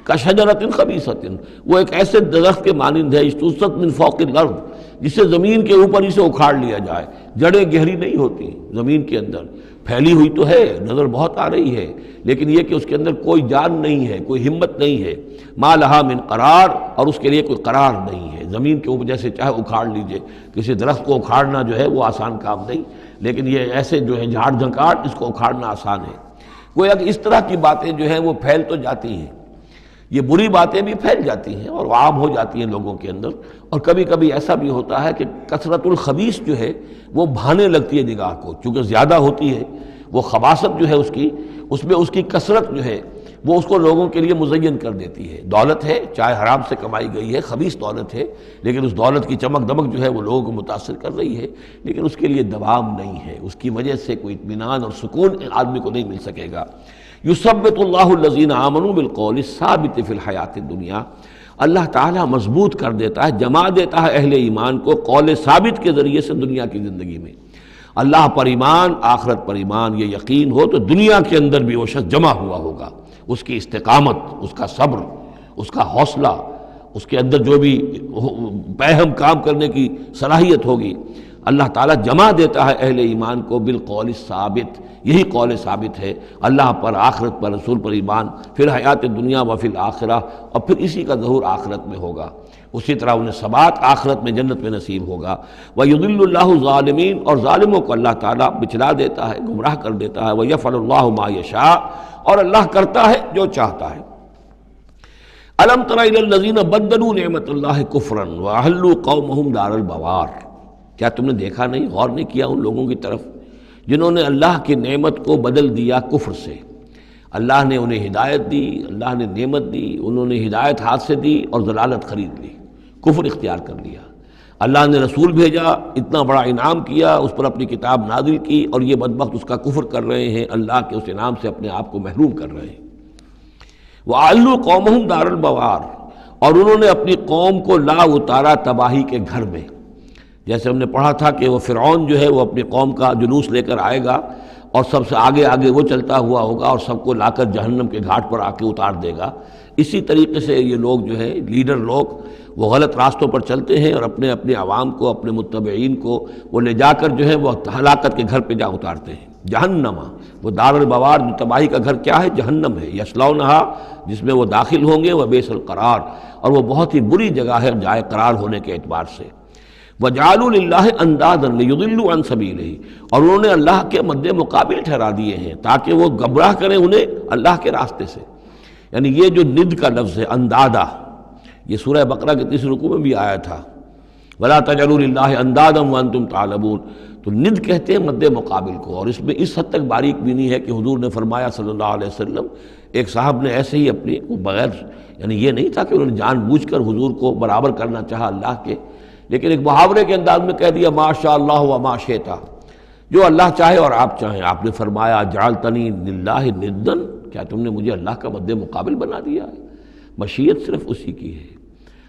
کشجرۃ خبیثۃ، وہ ایک ایسے درخت کے مانند ہے اجتثت من فوق الارض، جسے زمین کے اوپر ہی سے اکھاڑ لیا جائے، جڑیں گہری نہیں ہوتی زمین کے اندر، پھیلی ہوئی تو ہے، نظر بہت آ رہی ہے، لیکن یہ کہ اس کے اندر کوئی جان نہیں ہے، کوئی ہمت نہیں ہے، ما لہا من قرار، اور اس کے لیے کوئی قرار نہیں ہے۔ زمین کے اوپر جیسے چاہے اکھاڑ لیجئے، کسی درخت کو اکھاڑنا جو ہے وہ آسان کام نہیں، لیکن یہ ایسے جو ہے جھاڑ جھنکاڑ، اس کو اکھاڑنا آسان ہے۔ گویا کہ اس طرح کی باتیں جو ہیں وہ پھیل تو جاتی ہیں، یہ بری باتیں بھی پھیل جاتی ہیں اور عام ہو جاتی ہیں لوگوں کے اندر، اور کبھی کبھی ایسا بھی ہوتا ہے کہ کثرت الخبیث جو ہے وہ بھانے لگتی ہے نگاہ کو، چونکہ زیادہ ہوتی ہے وہ خباثت جو ہے اس میں اس کی کثرت جو ہے وہ اس کو لوگوں کے لیے مزین کر دیتی ہے۔ دولت ہے، چاہے حرام سے کمائی گئی ہے، خبیث دولت ہے، لیکن اس دولت کی چمک دمک جو ہے وہ لوگوں کو متاثر کر رہی ہے، لیکن اس کے لیے دوام نہیں ہے، اس کی وجہ سے کوئی اطمینان اور سکون آدمی کو نہیں مل سکے گا۔ یثبت اللہ الذین آمنوا بالقول الثابت فی الحیات الدنیا، اللہ تعالیٰ مضبوط کر دیتا ہے، جما دیتا ہے اہل ایمان کو قول ثابت کے ذریعے سے دنیا کی زندگی میں۔ اللہ پر ایمان، آخرت پر ایمان، یہ یقین ہو تو دنیا کے اندر بھی وہ شخص جمع ہوا ہوگا، اس کی استقامت، اس کا صبر، اس کا حوصلہ، اس کے اندر جو بھی باہم کام کرنے کی صلاحیت ہوگی، اللہ تعالیٰ جمع دیتا ہے اہل ایمان کو بالقول الثابت، یہی قول ثابت ہے، اللہ پر، آخرت پر، رسول پر ایمان، پھر حیات دنیا و فی الآخرہ، اور پھر اسی کا ظہور آخرت میں ہوگا، اسی طرح انہیں ثبات آخرت میں جنت میں نصیب ہوگا۔ وَيُضِلُّ اللَّهُ الظَّالِمِينَ، اور ظالموں کو اللہ تعالیٰ بچلا دیتا ہے، گمراہ کر دیتا ہے۔ وَيَفْعَلُ اللَّهُ مَا يَشَاءُ، اور اللہ کرتا ہے جو چاہتا ہے۔ أَلَمْ تَرَ إِلَى الَّذِينَ بَدَّلُوا نِعْمَةَ اللَّهِ كُفْرًا وَأَحَلُّوا قَوْمَهُمْ دَارَ الْبَوَارِ، کیا تم نے دیکھا نہیں، غور نہیں کیا ان لوگوں کی طرف جنہوں نے اللہ کی نعمت کو بدل دیا کفر سے؟ اللہ نے انہیں ہدایت دی، اللہ نے نعمت دی، انہوں نے ہدایت ہاتھ سے دی اور ضلالت خرید لی، کفر اختیار کر لیا۔ اللہ نے رسول بھیجا، اتنا بڑا انعام کیا، اس پر اپنی کتاب نازل کی، اور یہ بدبخت اس کا کفر کر رہے ہیں، اللہ کے اس انعام سے اپنے آپ کو محروم کر رہے ہیں۔ وَأَحَلُّوا قَوْمَهُمْ دَارَ الْبَوَارِ، اور انہوں نے اپنی قوم کو لا اتارا تباہی کے گھر میں۔ جیسے ہم نے پڑھا تھا کہ وہ فرعون جو ہے وہ اپنی قوم کا جلوس لے کر آئے گا اور سب سے آگے آگے وہ چلتا ہوا ہوگا اور سب کو لا کر جہنم کے گھاٹ پر آ کے اتار دے گا۔ اسی طریقے سے یہ لوگ جو ہے لیڈر لوگ وہ غلط راستوں پر چلتے ہیں اور اپنے اپنے عوام کو، اپنے متبعین کو وہ لے جا کر جو ہے وہ ہلاکت کے گھر پہ جا اتارتے ہیں۔ جہنم، وہ دار البوار، جو تباہی کا گھر کیا ہے؟ جہنم ہے۔ یصلونہا، جس میں وہ داخل ہوں گے، وہ بئس القرار، اور وہ بہت ہی بری جگہ ہے جائے قرار ہونے کے اعتبار سے۔ وَجَعَلُوا لِلَّهِ أَنْدَادًا لِيُضِلُّوا عَنْ سَبِيلِهِ، اور انہوں نے اللہ کے مد مقابل ٹھہرا دیے ہیں تاکہ وہ گمراہ کریں انہیں اللہ کے راستے سے۔ یعنی یہ جو ند کا لفظ ہے اندادہ، یہ سورہ بقرہ کے 30 رکوع میں بھی آیا تھا، وَلَا تَجْعَلُوا لِلَّهِ أَنْدَادًا وَأَنْتُمْ تَعْلَمُونَ، تو ند کہتے ہیں مد مقابل کو، اور اس میں اس حد تک باریک بھی نہیں ہے کہ حضور نے فرمایا صلی اللہ علیہ وسلم، ایک صاحب نے ایسے ہی اپنی بغیر، یعنی یہ نہیں تھا کہ انہوں نے جان بوجھ کر حضور کو برابر کرنا چاہا اللہ کے، لیکن ایک محاورے کے انداز میں کہہ دیا ما شاء اللہ و ما شئت، جو اللہ چاہے اور آپ چاہیں۔ آپ نے فرمایا جعلتنی للہ ندا، کیا تم نے مجھے اللہ کا مد مقابل بنا دیا ہے؟ مشیت صرف اسی کی ہے،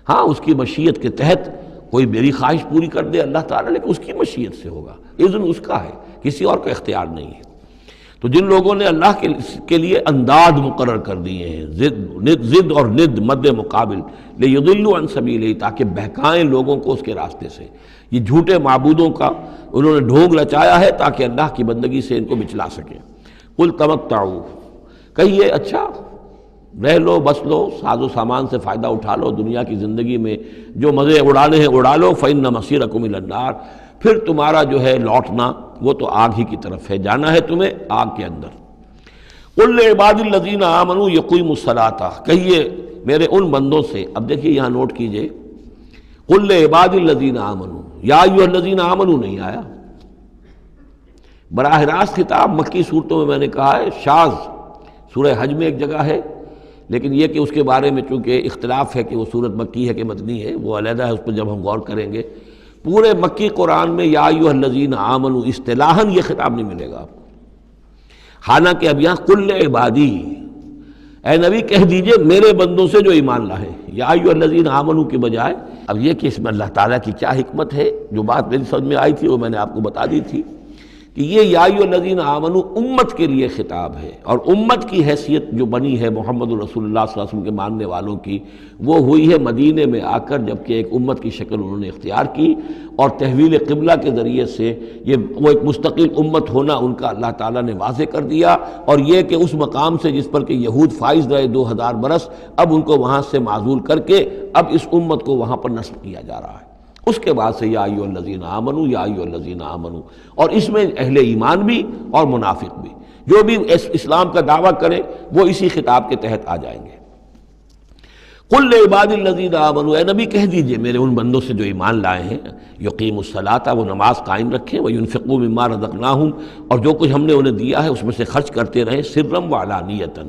ہاں اس کی مشیت کے تحت کوئی میری خواہش پوری کر دے اللہ تعالیٰ، لیکن اس کی مشیت سے ہوگا، اذن اس کا ہے، کسی اور کا اختیار نہیں ہے۔ تو جن لوگوں نے اللہ کے لیے انداد مقرر کر دیے ہیں، ضد اور ند مد مقابل، لیضلوا عن سبیلہ، تاکہ بہکائیں لوگوں کو اس کے راستے سے، یہ جھوٹے معبودوں کا انہوں نے ڈھونگ رچایا ہے تاکہ اللہ کی بندگی سے ان کو بچلا سکیں۔ قل تمتعوا، کہیے اچھا رہ لو، بس لو، ساز و سامان سے فائدہ اٹھا لو، دنیا کی زندگی میں جو مزے اڑانے ہیں اڑا لو، فإن مصیرکم الی النار، پھر تمہارا جو ہے لوٹنا وہ تو آگ ہی کی طرف ہے، جانا ہے تمہیں آگ کے اندر۔ قل لعباد الذین آمنوا یقیموا الصلاۃ، کہیے میرے ان بندوں سے، اب دیکھیے یہاں نوٹ کیجئے، قل لعباد الذین آمنوا، یا ایھا الذین آمنوا نہیں آیا، براہ راست خطاب مکی صورتوں میں نے کہا ہے، شاذ سورہ حج میں ایک جگہ ہے، لیکن یہ کہ اس کے بارے میں چونکہ اختلاف ہے کہ وہ سورت مکی ہے کہ مدنی ہے، وہ علیحدہ ہے، اس پر جب ہم غور کریں گے۔ پورے مکی قرآن میں یا ایھا الذین آمنوا اصطلاحاً یہ خطاب نہیں ملے گا آپ کو، حالانکہ اب یہاں قل عبادی، اے نبی کہہ دیجئے میرے بندوں سے جو ایمان لائے، یا ایھا الذین آمنوا کے بجائے۔ اب یہ کہ اس میں اللہ تعالیٰ کی کیا حکمت ہے، جو بات میری سمجھ میں آئی تھی وہ میں نے آپ کو بتا دی تھی کہ یہ یا ایھا الذین آمنوا امت کے لیے خطاب ہے، اور امت کی حیثیت جو بنی ہے محمد رسول اللہ صلی اللہ علیہ وسلم کے ماننے والوں کی، وہ ہوئی ہے مدینے میں آ کر، جبکہ ایک امت کی شکل انہوں نے اختیار کی، اور تحویل قبلہ کے ذریعے سے وہ ایک مستقل امت ہونا ان کا اللہ تعالیٰ نے واضح کر دیا، اور یہ کہ اس مقام سے جس پر کہ یہود فائز رہے 2000 برس، اب ان کو وہاں سے معزول کر کے اب اس امت کو وہاں پر نصب کیا جا رہا ہے۔ اس کے بعد سے یا ایھا الذین آمنوا، یا ایھا الذین آمنوا، اور اس میں اہل ایمان بھی اور منافق بھی، جو بھی اسلام کا دعویٰ کرے وہ اسی خطاب کے تحت آ جائیں گے۔ قل لعبادی الذین آمنوا، اے نبی کہہ دیجئے میرے ان بندوں سے جو ایمان لائے ہیں، یقیموا الصلاۃ، وہ نماز قائم رکھیں، وینفقوا مما رزقناہم، اور جو کچھ ہم نے انہیں دیا ہے اس میں سے خرچ کرتے رہیں، سرا وعلانیۃ،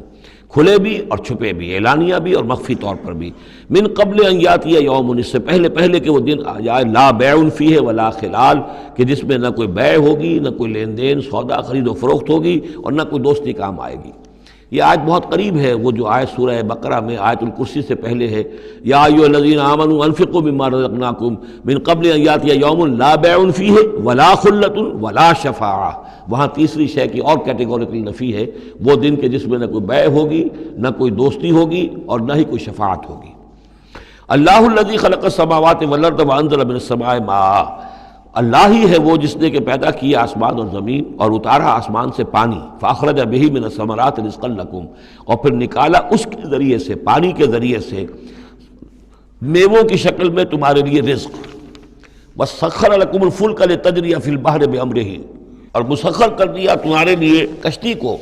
کھلے بھی اور چھپے بھی، اعلانیہ بھی اور مخفی طور پر بھی، من قبل ان یاتی یوم، اس سے پہلے کہ وہ دن آ جائے، لا بیع فیہ ولا خلال، کہ جس میں نہ کوئی بیع ہوگی، نہ کوئی لین دین سودا خرید و فروخت ہوگی، اور نہ کوئی دوستی کام آئے گی۔ یہ آیت بہت قریب ہے، وہ جو آیت سورہ بقرہ میں آیت الکرسی سے پہلے ہے، یا ایھا الذین آمنوا انفقوا مما رزقناکم من قبل ان یاتی یوم لا بیع فیہ ولا خلۃ ولا شفاعہ، وہاں تیسری شے کی اور کیٹیگوریکل نفی ہے، وہ دن کے جس میں نہ کوئی بیع ہوگی، نہ کوئی دوستی ہوگی، اور نہ ہی کوئی شفاعت ہوگی۔ اللہ الذی خلق السماوات والارض وانزل من السماء ماء، اللہ ہی ہے وہ جس نے کہ پیدا کیا آسمان اور زمین اور اتارا آسمان سے پانی، فاخرج بہ من الثمرات رزقا لکم، اور پھر نکالا اس کے ذریعے سے، پانی کے ذریعے سے میووں کی شکل میں تمہارے لیے رزق، وسخر لکم الفلک لتجری فی البحر بامرہ، اور مسخر کر دیا تمہارے لیے کشتی کو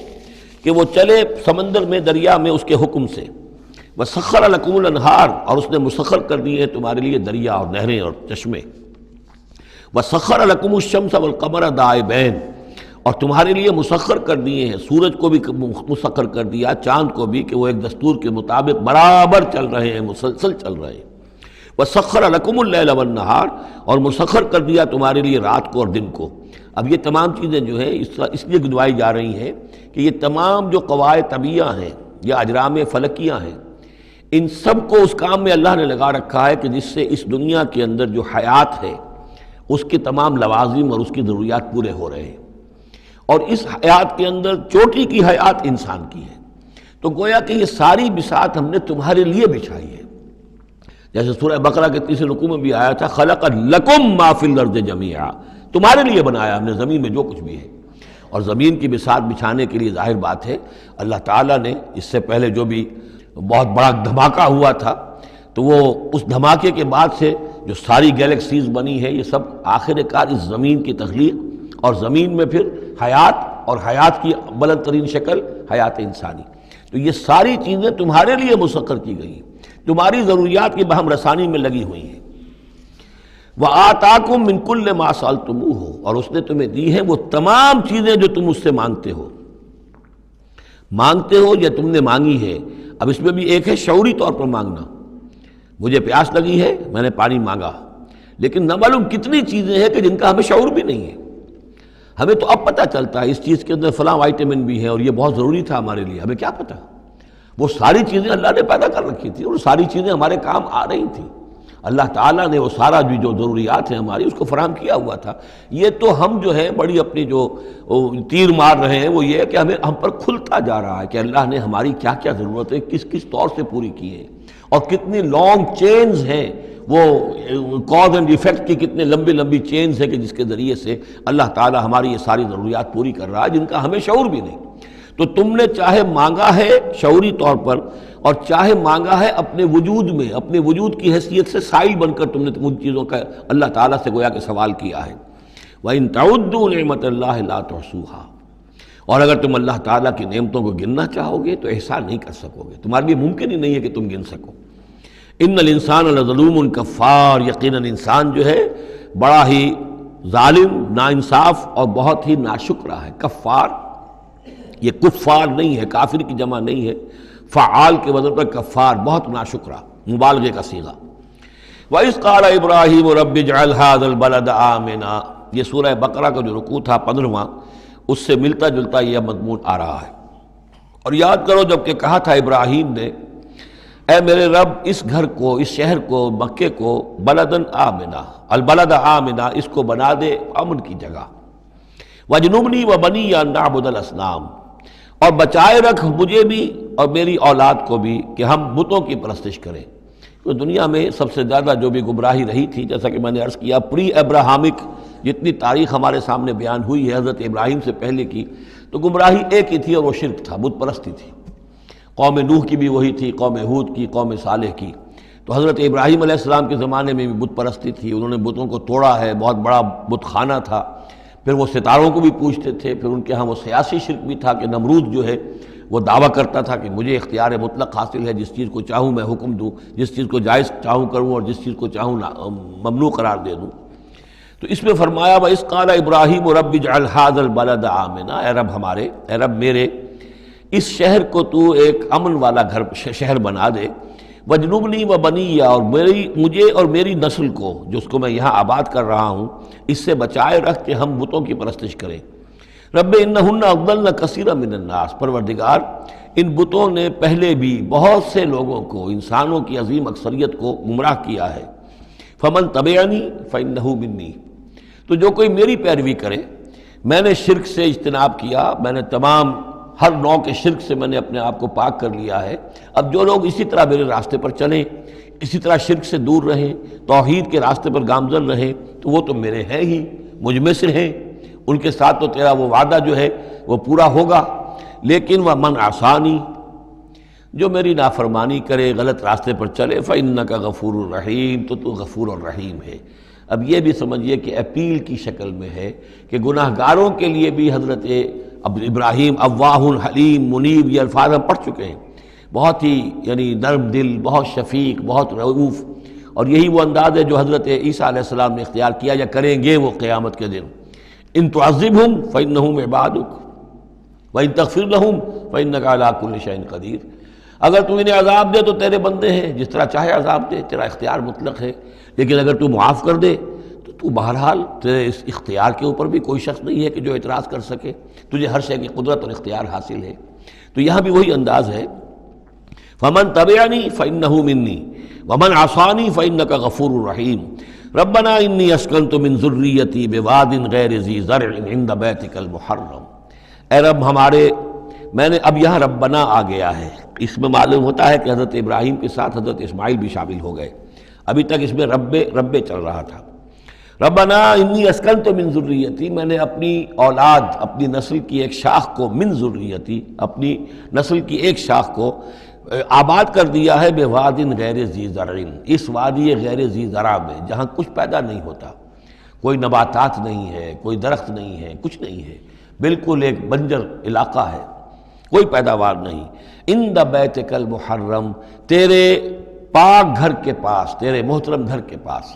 کہ وہ چلے سمندر میں، دریا میں اس کے حکم سے، وسخر لکم الانہار، اور اس نے مسخر کر دیے تمہارے لیے دریا اور نہریں اور چشمے، وسخر لکم الشمس والقمر دائبین، اور تمہارے لیے مسخر کر دیے ہیں، سورج کو بھی مسخر کر دیا، چاند کو بھی، کہ وہ ایک دستور کے مطابق برابر چل رہے ہیں، مسلسل چل رہے ہیں، وسخر لکم اللیل والنہار، اور مسخر کر دیا تمہارے لیے رات کو اور دن کو۔ اب یہ تمام چیزیں جو ہیں اس لیے گنوائی جا رہی ہیں کہ یہ تمام جو قواعد طبیعہ ہیں یا اجرام فلکیہ ہیں، ان سب کو اس کام میں اللہ نے لگا رکھا ہے کہ جس سے اس دنیا کے اندر جو حیات ہے اس کے تمام لوازم اور اس کی ضروریات پورے ہو رہے ہیں، اور اس حیات کے اندر چوٹی کی حیات انسان کی ہے، تو گویا کہ یہ ساری بساط ہم نے تمہارے لیے بچھائی ہے، جیسے سورہ بقرہ کے تیسرے رکوع میں بھی آیا تھا، خلق لکم ما فی الارض جمیعا، تمہارے لیے بنایا ہم نے زمین میں جو کچھ بھی ہے، اور زمین کی بساط بچھانے کے لیے ظاہر بات ہے اللہ تعالیٰ نے اس سے پہلے جو بھی بہت بڑا دھماکہ ہوا تھا، تو وہ اس دھماکے کے بعد سے جو ساری گیلیکسیز بنی ہے، یہ سب آخر کار اس زمین کی تخلیق، اور زمین میں پھر حیات، اور حیات کی بلند ترین شکل حیات انسانی، تو یہ ساری چیزیں تمہارے لیے مسخر کی گئی ہیں، تمہاری ضروریات کی بہم رسانی میں لگی ہوئی ہیں۔ وَآتَاكُم مِّن كُلِّ مَا سَأَلْتُمُوهُ، اور اس نے تمہیں دی ہیں وہ تمام چیزیں جو تم اس سے مانگتے ہو یا تم نے مانگی ہے۔ اب اس میں بھی ایک ہے شعوری طور پر مانگنا، مجھے پیاس لگی ہے میں نے پانی مانگا، لیکن نہ معلوم کتنی چیزیں ہیں کہ جن کا ہمیں شعور بھی نہیں ہے، ہمیں تو اب پتہ چلتا ہے اس چیز کے اندر فلاں وائٹامن بھی ہے اور یہ بہت ضروری تھا ہمارے لیے، ہمیں کیا پتہ، وہ ساری چیزیں اللہ نے پیدا کر رکھی تھی اور ساری چیزیں ہمارے کام آ رہی تھیں، اللہ تعالیٰ نے وہ سارا بھی جو ضروریات ہیں ہماری اس کو فراہم کیا ہوا تھا۔ یہ تو ہم جو ہے بڑی اپنی جو تیر مار رہے ہیں وہ یہ ہے کہ ہم پر کھلتا جا رہا ہے کہ اللہ نے ہماری کیا کیا ضرورتیں کس کس طور سے پوری کی ہیں، اور کتنی لانگ چینز ہیں، وہ کاز اینڈ ایفیکٹ کی کتنے لمبی چینز ہیں کہ جس کے ذریعے سے اللہ تعالیٰ ہماری یہ ساری ضروریات پوری کر رہا ہے جن کا ہمیں شعور بھی نہیں۔ تو تم نے چاہے مانگا ہے شعوری طور پر اور چاہے مانگا ہے اپنے وجود میں، اپنے وجود کی حیثیت سے سائل بن کر تم نے ان چیزوں کا اللہ تعالیٰ سے گویا کہ سوال کیا ہے۔ وَإِن تَعُدُّوا نِعْمَتَ اللَّهِ لَا تُحْصُوهَا، اور اگر تم اللہ تعالیٰ کی نعمتوں کو گننا چاہو گے تو احسان نہیں کر سکو گے، تمہارے لیے ممکن ہی نہیں ہے کہ تم گن سکو۔ ان الانسان لظلوم کفار، یقیناً انسان جو ہے بڑا ہی ظالم، ناانصاف اور بہت ہی ناشکرا ہے۔ کفار، یہ کفار نہیں ہے، کافر کی جمع نہیں ہے، فعال کے وزن پر کفار، بہت ناشکرا، مبالغے کا صیغہ۔ وَإِذْ قَالَ إِبْرَاهِيمُ رَبِّ اجْعَلْ هَذَا الْبَلَدَ آمِنًا، یہ سورہ بقرہ کا جو رکوع تھا 15واں، اس سے ملتا جلتا یہ مضمون آ رہا ہے۔ اور یاد کرو جب کہ کہا تھا ابراہیم نے، اے میرے رب اس گھر کو، اس شہر کو، مکے کو بلدن آمنا، البلد آمنا، اس کو بنا دے امن کی جگہ، وجنبنی وبنی ان نعبد الاصنام، اور بچائے رکھ مجھے بھی اور میری اولاد کو بھی کہ ہم بتوں کی پرستش کریں۔ تو دنیا میں سب سے زیادہ جو بھی گمراہی رہی تھی، جیسا کہ میں نے عرض کیا، پری ابراہمک جتنی تاریخ ہمارے سامنے بیان ہوئی ہے حضرت ابراہیم سے پہلے کی، تو گمراہی ایک ہی تھی اور وہ شرک تھا، بت پرستی تھی۔ قوم نوح کی بھی وہی تھی، قوم ہود کی، قوم صالح کی۔ تو حضرت ابراہیم علیہ السلام کے زمانے میں بھی بت پرستی تھی، انہوں نے بتوں کو توڑا ہے، بہت بڑا بت خانہ تھا۔ پھر وہ ستاروں کو بھی پوجتے تھے، پھر ان کے ہاں وہ سیاسی شرک بھی تھا کہ نمرود جو ہے وہ دعویٰ کرتا تھا کہ مجھے اختیار مطلق حاصل ہے، جس چیز کو چاہوں میں حکم دوں، جس چیز کو جائز چاہوں کروں اور جس چیز کو چاہوں ممنوع قرار دے دوں۔ تو اس میں فرمایا وَإِذْ قَالَ إِبْرَاهِيمُ رَبِّ اجْعَلْ هَذَا الْبَلَدَ آمِنًا، اے رب ہمارے، اے رب میرے، اس شہر کو تو ایک امن والا گھر شہر بنا دے، وجنبنی وبنی، اور مجھے اور میری نسل کو، جس کو میں یہاں آباد کر رہا ہوں، اس سے بچائے رکھ کہ ہم بتوں کی پرستش کریں۔ رب انہن اضللن کثیرا من الناس، پروردگار ان بتوں نے پہلے بھی بہت سے لوگوں کو، انسانوں کی عظیم اکثریت کو گمراہ کیا ہے۔ فمن تبعنی فانہ منی، تو جو کوئی میری پیروی کرے، میں نے شرک سے اجتناب کیا، میں نے تمام ہر نوع کے شرک سے میں نے اپنے آپ کو پاک کر لیا ہے۔ اب جو لوگ اسی طرح میرے راستے پر چلیں، اسی طرح شرک سے دور رہیں، توحید کے راستے پر گامزن رہیں، تو وہ تو میرے ہیں ہی، مجھ میں سے ہیں، ان کے ساتھ تو تیرا وہ وعدہ جو ہے وہ پورا ہوگا۔ لیکن وَمَنْ عَصَانِی، جو میری نافرمانی کرے، غلط راستے پر چلے، فَإِنَّكَ غَفُورٌ رَحِيمٌ، تو غفور الرحیم ہے۔ اب یہ بھی سمجھیے کہ اپیل کی شکل میں ہے کہ گناہ گاروں کے لیے بھی حضرت ابراہیم اواہ حلیم منیب، یہ الفاظ ہم پڑھ چکے ہیں، بہت ہی یعنی نرم دل، بہت شفیق، بہت رعوف، اور یہی وہ انداز ہے جو حضرت عیسیٰ علیہ السلام نے اختیار کیا یا کریں گے وہ قیامت کے دن۔ ان تعذبہم فإنہم عبادک وإن تغفر لہم فإنک علی کل شیء قدیر، اگر تو انہیں عذاب دے تو تیرے بندے ہیں، جس طرح چاہے عذاب دے، تیرا اختیار مطلق ہے، لیکن اگر تو معاف کر دے تو بہرحال تیرے اس اختیار کے اوپر بھی کوئی شخص نہیں ہے کہ جو اعتراض کر سکے، تجھے ہر شے کی قدرت اور اختیار حاصل ہے۔ تو یہاں بھی وہی انداز ہے، فمن تبعنی فإنہ منی ومن عصانی فإنک غفور رحیم، ربنا انی اسکنت من ذریتی بواد غیر ذی زرع عند بیتک المحرم، اے رب ہمارے، میں نے اب یہاں ربنا آ گیا ہے، اس میں معلوم ہوتا ہے کہ حضرت ابراہیم کے ساتھ حضرت اسماعیل بھی شامل ہو گئے، ابھی تک اس میں رب چل رہا تھا۔ ربنا انی اسکنت من ذریتی، میں نے اپنی اولاد، اپنی نسل کی ایک شاخ کو، من ذریتی، اپنی نسل کی ایک شاخ کو آباد کر دیا ہے، بواد غیر ذی زرع، اس وادی غیر ذی زرع میں، جہاں کچھ پیدا نہیں ہوتا، کوئی نباتات نہیں ہے، کوئی درخت نہیں ہے، کچھ نہیں ہے، بالکل ایک بنجر علاقہ ہے، کوئی پیداوار نہیں، عند بیتک المحرم، تیرے پاک گھر کے پاس، تیرے محترم گھر کے پاس۔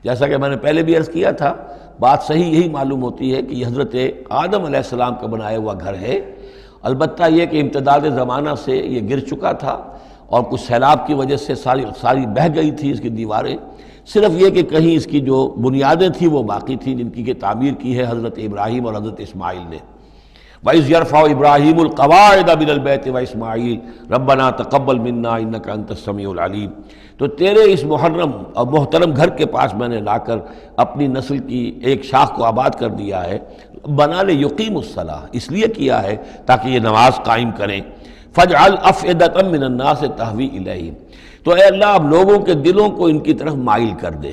جیسا کہ میں نے پہلے بھی عرض کیا تھا، بات صحیح یہی معلوم ہوتی ہے کہ یہ حضرت آدم علیہ السلام کا بنایا ہوا گھر ہے، البتہ یہ کہ امتداد زمانہ سے یہ گر چکا تھا اور کچھ سیلاب کی وجہ سے ساری بہہ گئی تھی اس کی دیواریں، صرف یہ کہ کہیں اس کی جو بنیادیں تھیں وہ باقی تھیں، جن کی کہ تعمیر کی ہے حضرت ابراہیم اور حضرت اسماعیل نے۔ وَإِذْ يَرْفَعُ إِبْرَاهِيمُ الْقَوَاعِدَ مِنَ الْبَيْتِ وَإِسْمَاعِيلُ رَبَّنَا تَقَبَّلْ مِنَّا إِنَّكَ أَنْتَ السَّمِيعُ الْعَلِيمُ، تو تیرے اس محرم اور محترم گھر کے پاس میں نے لا کر اپنی نسل کی ایک شاخ کو آباد کر دیا ہے، بنا لے یقیم الصلاۃ، اس لیے کیا ہے تاکہ یہ نماز قائم کریں، فَاجْعَلْ أَفْئِدَةً مِّنَ النَّاسِ تَهْوِي إِلَيْهِمْ، تو اے اللہ اب لوگوں کے دلوں کو ان کی طرف مائل کر دے،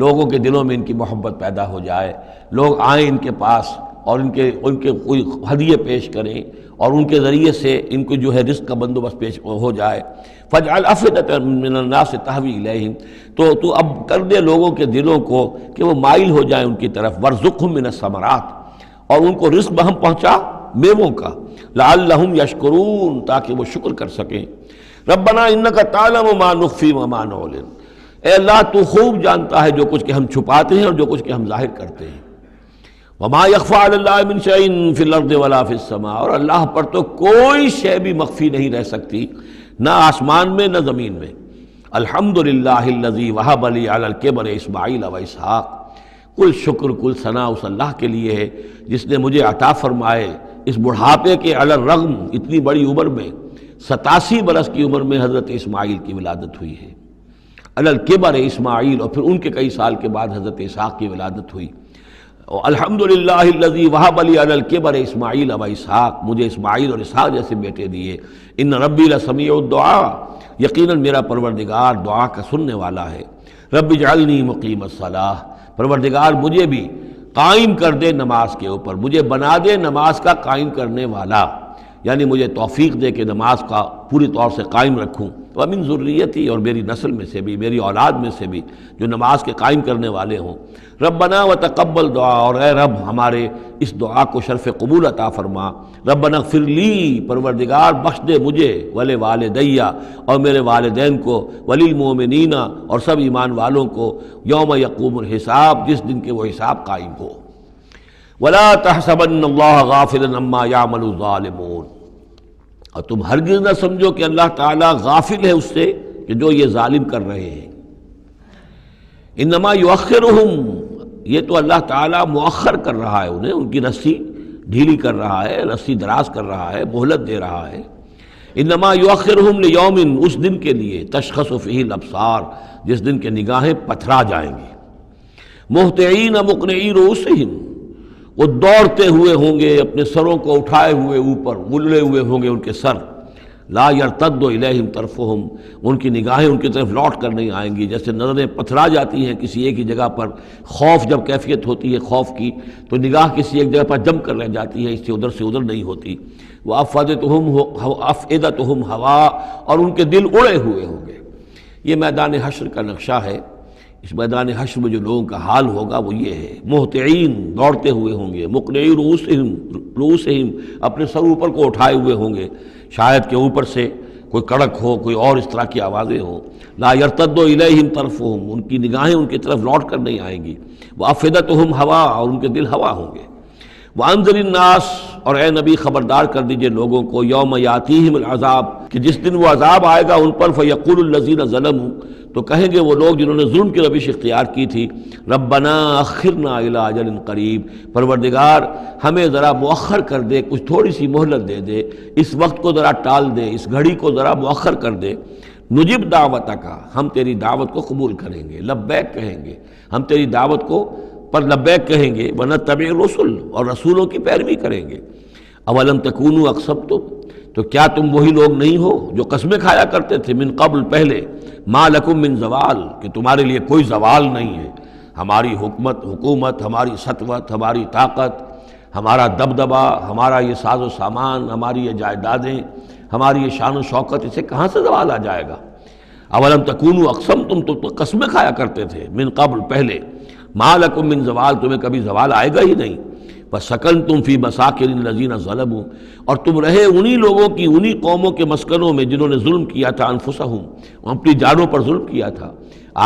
لوگوں کے دلوں میں ان کی محبت پیدا ہو جائے، لوگ آئیں ان کے پاس اور ان کے کوئی ہدیے پیش کریں اور ان کے ذریعے سے ان کو جو ہے رزق کا بندوبست پیش ہو جائے۔ فَاجْعَلْ أَفْئِدَةً مِّنَ النَّاسِ تَهْوِي إِلَيْهِمْ، تو اب کر دے لوگوں کے دلوں کو کہ وہ مائل ہو جائیں ان کی طرف، وَارْزُقْهُم مِّنَ الثَّمَرَاتِ، اور ان کو رزق ہم پہنچا میووں کا، لَعَلَّهُمْ يَشْكُرُونَ، تاکہ وہ شکر کر سکیں۔ رَبَّنَا إِنَّكَ تَعْلَمُ مَا نُخْفِي وَمَا نُعْلِنُ، اے اللہ تو خوب جانتا ہے جو کچھ کہ ہم چھپاتے ہیں اور جو کچھ کہ ہم ظاہر کرتے ہیں۔ وما یخفی علی اللہ من شیء فی الارض ولا فی السماء، اور اللہ پر تو کوئی شے بھی مخفی نہیں رہ سکتی، نہ آسمان میں نہ زمین میں۔ الحمدللہ الذی وہب لی علی الکبر اسماعیل و اسحاق، کل شکر کل ثنا اس اللہ کے لیے ہے جس نے مجھے عطا فرمائے اس بڑھاپے کے علی الرغم، اتنی بڑی عمر میں 87 برس کی عمر میں حضرت اسماعیل کی ولادت ہوئی ہے۔ علی الکبر اسماعیل، اور پھر ان کے کئی سال کے بعد حضرت اسحاق کی ولادت ہوئی۔ الحمدللہ الذی وہب لی علی الکبر اسماعیل و اسحاق، مجھے اسماعیل اور اسحاق جیسے بیٹے دیے۔ ان ربی لسمیع الدعاء، یقیناً میرا پروردگار دعا کا سننے والا ہے۔ رب اجعلنی مقیم الصلاۃ، پروردگار مجھے بھی قائم کر دے نماز کے اوپر، مجھے بنا دے نماز کا قائم کرنے والا، یعنی مجھے توفیق دے کہ نماز کا پوری طور سے قائم رکھوں۔ ومن ذریتی، اور میری نسل میں سے بھی، میری اولاد میں سے بھی جو نماز کے قائم کرنے والے ہوں۔ ربنا وتقبل دعا، اور اے رب ہمارے اس دعا کو شرف قبول عطا فرما۔ ربنا اغفر لی، پروردگار بخش دے مجھے، ولوالدیّ، اور میرے والدین کو، وللمؤمنین، اور سب ایمان والوں کو، یوم یقوم الحساب، جس دن کے وہ حساب قائم ہو۔ ولا تحسبن اللہ غافلا عما یعمل الظالمون، اور تم ہرگز نہ سمجھو کہ اللہ تعالیٰ غافل ہے اس سے کہ جو یہ ظالم کر رہے ہیں۔ انما یؤخرہم، یہ تو اللہ تعالیٰ مؤخر کر رہا ہے انہیں، ان کی رسی ڈھیلی کر رہا ہے، رسی دراز کر رہا ہے، مہلت دے رہا ہے۔ انما یؤخرہم لیوم، اس دن کے لیے تشخص فیہ الابصار، جس دن کے نگاہیں پتھرا جائیں گی۔ مہطعین مقنعی رؤوسہم، وہ دوڑتے ہوئے ہوں گے، اپنے سروں کو اٹھائے ہوئے اوپر، گلے ہوئے ہوں گے ان کے سر۔ لا یرتد الیہم طرفہم، ان کی نگاہیں ان کی طرف لوٹ کر نہیں آئیں گی، جیسے نظریں پتھرا جاتی ہیں کسی ایک ہی جگہ پر۔ خوف جب کیفیت ہوتی ہے خوف کی تو نگاہ کسی ایک جگہ پر جم کر رہ جاتی ہے، اس سے ادھر نہیں ہوتی۔ وافئدتہم ہوا، اور ان کے دل اڑے ہوئے ہوں گے۔ یہ میدان حشر کا نقشہ ہے۔ اس میدان حشر میں جو لوگوں کا حال ہوگا وہ یہ ہے، مہطعین، دوڑتے ہوئے ہوں گے، مقنعی رؤوسہم، اپنے سر اوپر کو اٹھائے ہوئے ہوں گے، شاید کہ اوپر سے کوئی کڑک ہو، کوئی اور اس طرح کی آوازیں ہوں۔ لا یرتد الیہم طرفہم، ان کی نگاہیں ان کی طرف لوٹ کر نہیں آئیں گی۔ وافئدتہم ہوا، اور ان کے دل ہوا ہوں گے۔ وانذر الناس، اور اے نبی خبردار کر دیجئے لوگوں کو، یوم یاتیہم العذاب، کہ جس دن وہ عذاب آئے گا ان پر، فیقول الذین ظلموا، تو کہیں گے وہ لوگ جنہوں نے ظلم کی روش اختیار کی تھی، ربنا اخرنا الی اجل قریب، پروردگار ہمیں ذرا مؤخر کر دے، کچھ تھوڑی سی مہلت دے دے، اس وقت کو ذرا ٹال دے، اس گھڑی کو ذرا مؤخر کر دے۔ نجب دعوتک، ہم تیری دعوت کو قبول کریں گے، لبیک کہیں گے، ہم تیری دعوت کو پر لبیک کہیں گے، ونتبع الرسل، اور رسولوں کی پیروی کریں گے۔ اولم تکونوا اقسمتم، تو کیا تم وہی لوگ نہیں ہو جو قسمیں کھایا کرتے تھے، من قبل، پہلے، ما لکم من زوال، کہ تمہارے لیے کوئی زوال نہیں ہے، ہماری حکومت، ہماری سطوت، ہماری طاقت، ہمارا دبدبا، ہمارا یہ ساز و سامان، ہماری یہ جائیدادیں، ہماری یہ شان و شوکت، اسے کہاں سے زوال آ جائے گا؟ اولم تکونوا اقسمتم، تو قسمیں کھایا کرتے تھے، من قبل، پہلے، ما لکم من زوال، تمہیں کبھی زوال آئے گا ہی نہیں۔ فسکنتم فی مساکن الذین ظلموا، اور تم رہے انہی لوگوں کی، انہی قوموں کے مسکنوں میں جنہوں نے ظلم کیا تھا، انفسہم، اپنی جانوں پر ظلم کیا تھا۔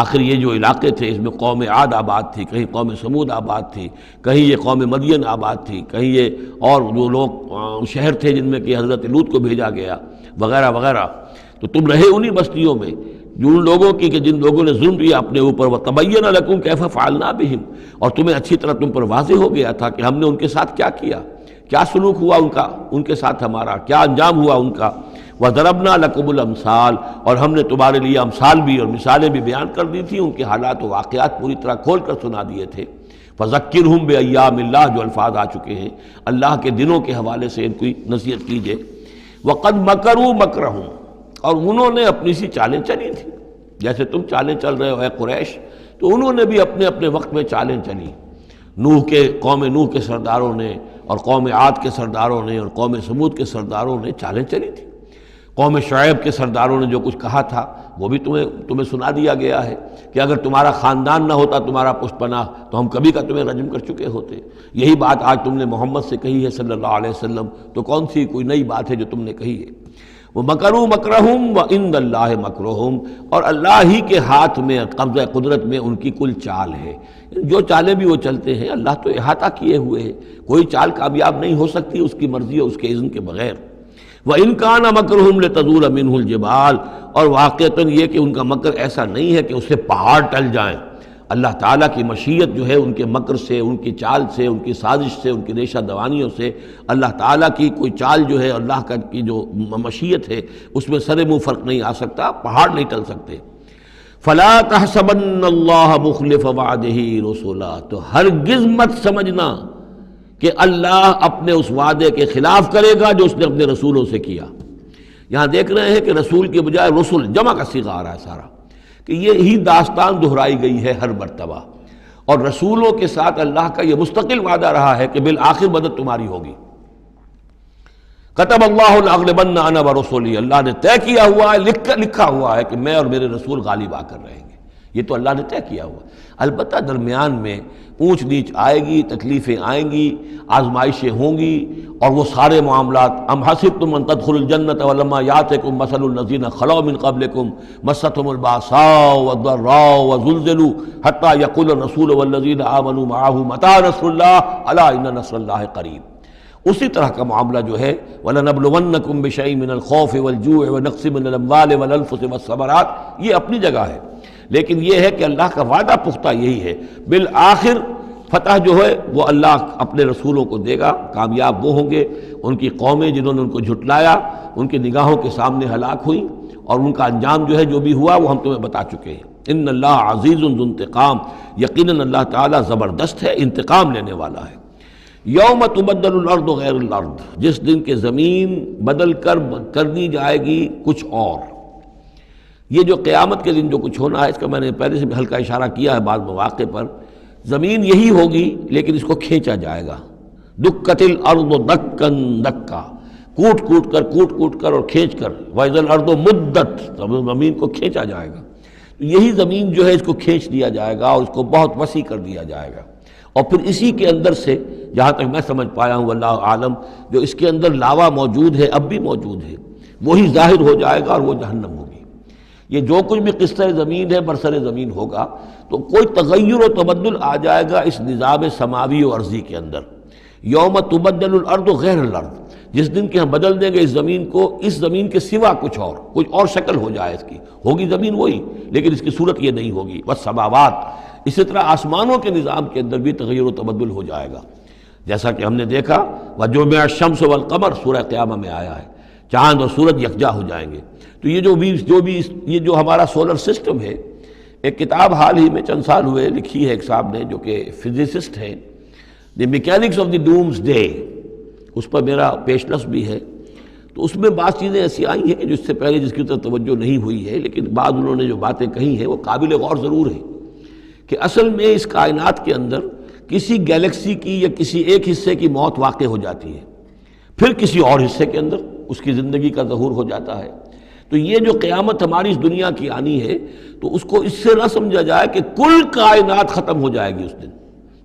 آخر یہ جو علاقے تھے اس میں قوم عاد آباد تھی، کہیں قوم سمود آباد تھی، کہیں یہ قوم مدین آباد تھی، کہیں یہ اور جو لوگ شہر تھے جن میں کہ حضرت لوط کو بھیجا گیا، وغیرہ وغیرہ۔ تو تم رہے انہی بستیوں میں جو ان لوگوں کی کہ جن لوگوں نے ظلم کیا اپنے اوپر، وَتَبَيَّنَ لَكُمْ كَيْفَ فَعَلْنَا بِهِمْ، اور تمہیں اچھی طرح تم پر واضح ہو گیا تھا کہ ہم نے ان کے ساتھ کیا کیا، کیا سلوک ہوا ان کا، ان کے ساتھ ہمارا کیا انجام ہوا ان کا۔ وَضَرَبْنَا لَكُمُ الْأَمْثَالَ، اور ہم نے تمہارے لیے امثال بھی اور مثالیں بھی بیان کر دی تھی، ان کے حالات و واقعات پوری طرح کھول کر سنا دیے تھے۔ فَذَكِّرْهُمْ بِأَيَّامِ اللَّهِ، جو الفاظ آ چکے ہیں اللہ کے دنوں کے حوالے سے ان کی نصیحت کیجیے۔ وَقَدْ مَكَرُوا مَكْرَهُمْ، اور انہوں نے اپنی سی چالیں چلی تھیں، جیسے تم چالیں چل رہے ہو اے قریش، تو انہوں نے بھی اپنے اپنے وقت میں چالیں چلی۔ قوم نوح کے سرداروں نے، اور قوم عاد کے سرداروں نے، اور قوم سمود کے سرداروں نے چالیں چلی تھی۔ قوم شعیب کے سرداروں نے جو کچھ کہا تھا وہ بھی تمہیں سنا دیا گیا ہے کہ اگر تمہارا خاندان نہ ہوتا، تمہارا پشت پناہ، تو ہم کبھی کا تمہیں رجم کر چکے ہوتے۔ یہی بات آج تم نے محمد سے کہی ہے صلی اللہ علیہ وسلم، تو کون سی کوئی نئی بات ہے جو تم نے کہی ہے؟ وَمَكَرُوا مَكْرَهُمْ وَعِندَ اللَّهِ مَكْرُهُمْ، اور اللہ ہی کے ہاتھ میں قبضہ قدرت میں ان کی کل چال ہے، جو چالیں بھی وہ چلتے ہیں اللہ تو احاطہ کیے ہوئے ہے، کوئی چال کامیاب نہیں ہو سکتی اس کی مرضی اور اس کے اذن کے بغیر۔ وَإِنْ كَانَ مَكْرُهُمْ لِتَزُولَ مِنْهُ الْجِبَالُ، اور واقعتاً یہ کہ ان کا مکر ایسا نہیں ہے کہ اس سے پہاڑ ٹل جائیں، اللہ تعالیٰ کی مشیت جو ہے ان کے مکر سے، ان کی چال سے، ان کی سازش سے، ان کی ریشہ دوانیوں سے، اللہ تعالیٰ کی کوئی چال جو ہے، اللہ کی جو مشیت ہے اس میں سر منہ فرق نہیں آ سکتا، پہاڑ نہیں ٹل سکتے۔ فَلَا تَحْسَبَنَّ اللَّهَ مُخْلِفَ وَعْدِهِ رُسُلًا، تو ہرگز مت سمجھنا کہ اللہ اپنے اس وعدے کے خلاف کرے گا جو اس نے اپنے رسولوں سے کیا۔ یہاں دیکھ رہے ہیں کہ رسول کے بجائے رسول جمع کا صیغہ آ رہا ہے سارا، کہ یہی داستان دہرائی گئی ہے ہر مرتبہ، اور رسولوں کے ساتھ اللہ کا یہ مستقل وعدہ رہا ہے کہ بالآخر مدد تمہاری ہوگی۔ کتب اللہ لأغلبن انا ورسولی، اللہ نے طے کیا ہوا ہے، لکھا ہوا ہے کہ میں اور میرے رسول غالب آ کر رہیں گے، یہ تو اللہ نے طے کیا ہوا۔ البتہ درمیان میں اونچ نیچ آئے گی، تکلیفیں آئیں گی، آزمائشیں ہوں گی، اور وہ سارے معاملات ام حسبتم ان تدخلوا الجنۃ ولما یاتکم مثل الذین خلوا من قبلکم مستهم الباساء والضراء وزلزلوا حتى يقول الرسول والذین آمنوا معه متى نصر اللہ الا ان نصر اللہ قریب۔ اسی طرح کا معاملہ جو ہے وَلَنَبْلُوَنَّكُمْ بِشَيْءٍ مِّنَ الْخَوْفِ وَالْجُوعِ وَنَقْصٍ مِّنَ الْأَمْوَالِ وَالْأَنفُسِ وَالثَّمَرَاتِ، یہ اپنی جگہ ہے، لیکن یہ ہے کہ اللہ کا وعدہ پختہ یہی ہے، بالآخر فتح جو ہے وہ اللہ اپنے رسولوں کو دے گا، کامیاب وہ ہوں گے۔ ان کی قومیں جنہوں نے ان کو جھٹلایا ان کی نگاہوں کے سامنے ہلاک ہوئیں، اور ان کا انجام جو ہے جو بھی ہوا وہ ہم تمہیں بتا چکے ہیں۔ ان اللہ عزیز ذو انتقام، یقیناً اللہ تعالیٰ زبردست ہے، انتقام لینے والا ہے۔ یوم تبدل الارض غیر الارض، جس دن کہ زمین بدل کر دی جائے گی کچھ اور۔ یہ جو قیامت کے دن جو کچھ ہونا ہے اس کا میں نے پہلے سے بھی ہلکا اشارہ کیا ہے بعض مواقع پر، زمین یہی ہوگی لیکن اس کو کھینچا جائے گا۔ دکت الارض دکن دکا، کوٹ کر اور کھینچ کر، وَإِذَا الْأَرْضُ مُدَّتْ، زمین کو کھینچا جائے گا۔ یہی زمین جو ہے اس کو کھینچ دیا جائے گا اور اس کو بہت وسیع کر دیا جائے گا، اور پھر اسی کے اندر سے جہاں تک میں سمجھ پایا ہوں واللہ عالم، جو اس کے اندر لاوا موجود ہے اب بھی موجود ہے، وہی ظاہر ہو جائے گا اور وہ جہنم ہوگی۔ یہ جو کچھ بھی قصہ زمین ہے برسر زمین ہوگا تو کوئی تغیر و تبدل آ جائے گا اس نظام سماوی و ارضی کے اندر۔ یوم تبدل الارض غیر الارض، جس دن کہ ہم بدل دیں گے اس زمین کو، اس زمین کے سوا کچھ اور شکل ہو جائے اس کی، ہوگی زمین وہی لیکن اس کی صورت یہ نہیں ہوگی۔ والسماوات، اسی طرح آسمانوں کے نظام کے اندر بھی تغیر و تبدل ہو جائے گا، جیسا کہ ہم نے دیکھا وَجُمِعَ الشَّمْسُ وَالْقَمَرُ سورہ قیامہ میں آیا ہے، چاند اور سورج یکجا ہو جائیں گے۔ تو یہ جو ہمارا سولر سسٹم ہے، ایک کتاب حال ہی میں چند سال ہوئے لکھی ہے ایک صاحب نے جو کہ فزسسٹ ہیں، the mechanics of the doomsday, اس پر میرا پیشنس بھی ہے۔ تو اس میں بعض چیزیں ایسی آئی ہیں کہ جس سے پہلے جس کی طرف توجہ نہیں ہوئی ہے، لیکن بعض انہوں نے جو باتیں کہی ہیں وہ قابل غور ضرور ہیں، کہ اصل میں اس کائنات کے اندر کسی گیلیکسی کی یا کسی ایک حصے کی موت واقع ہو جاتی ہے، پھر کسی اور حصے کے اندر اس کی زندگی کا ظہور ہو جاتا ہے۔ تو یہ جو قیامت ہماری اس دنیا کی آنی ہے تو اس کو اس سے نہ سمجھا جائے کہ کل کائنات ختم ہو جائے گی اس دن،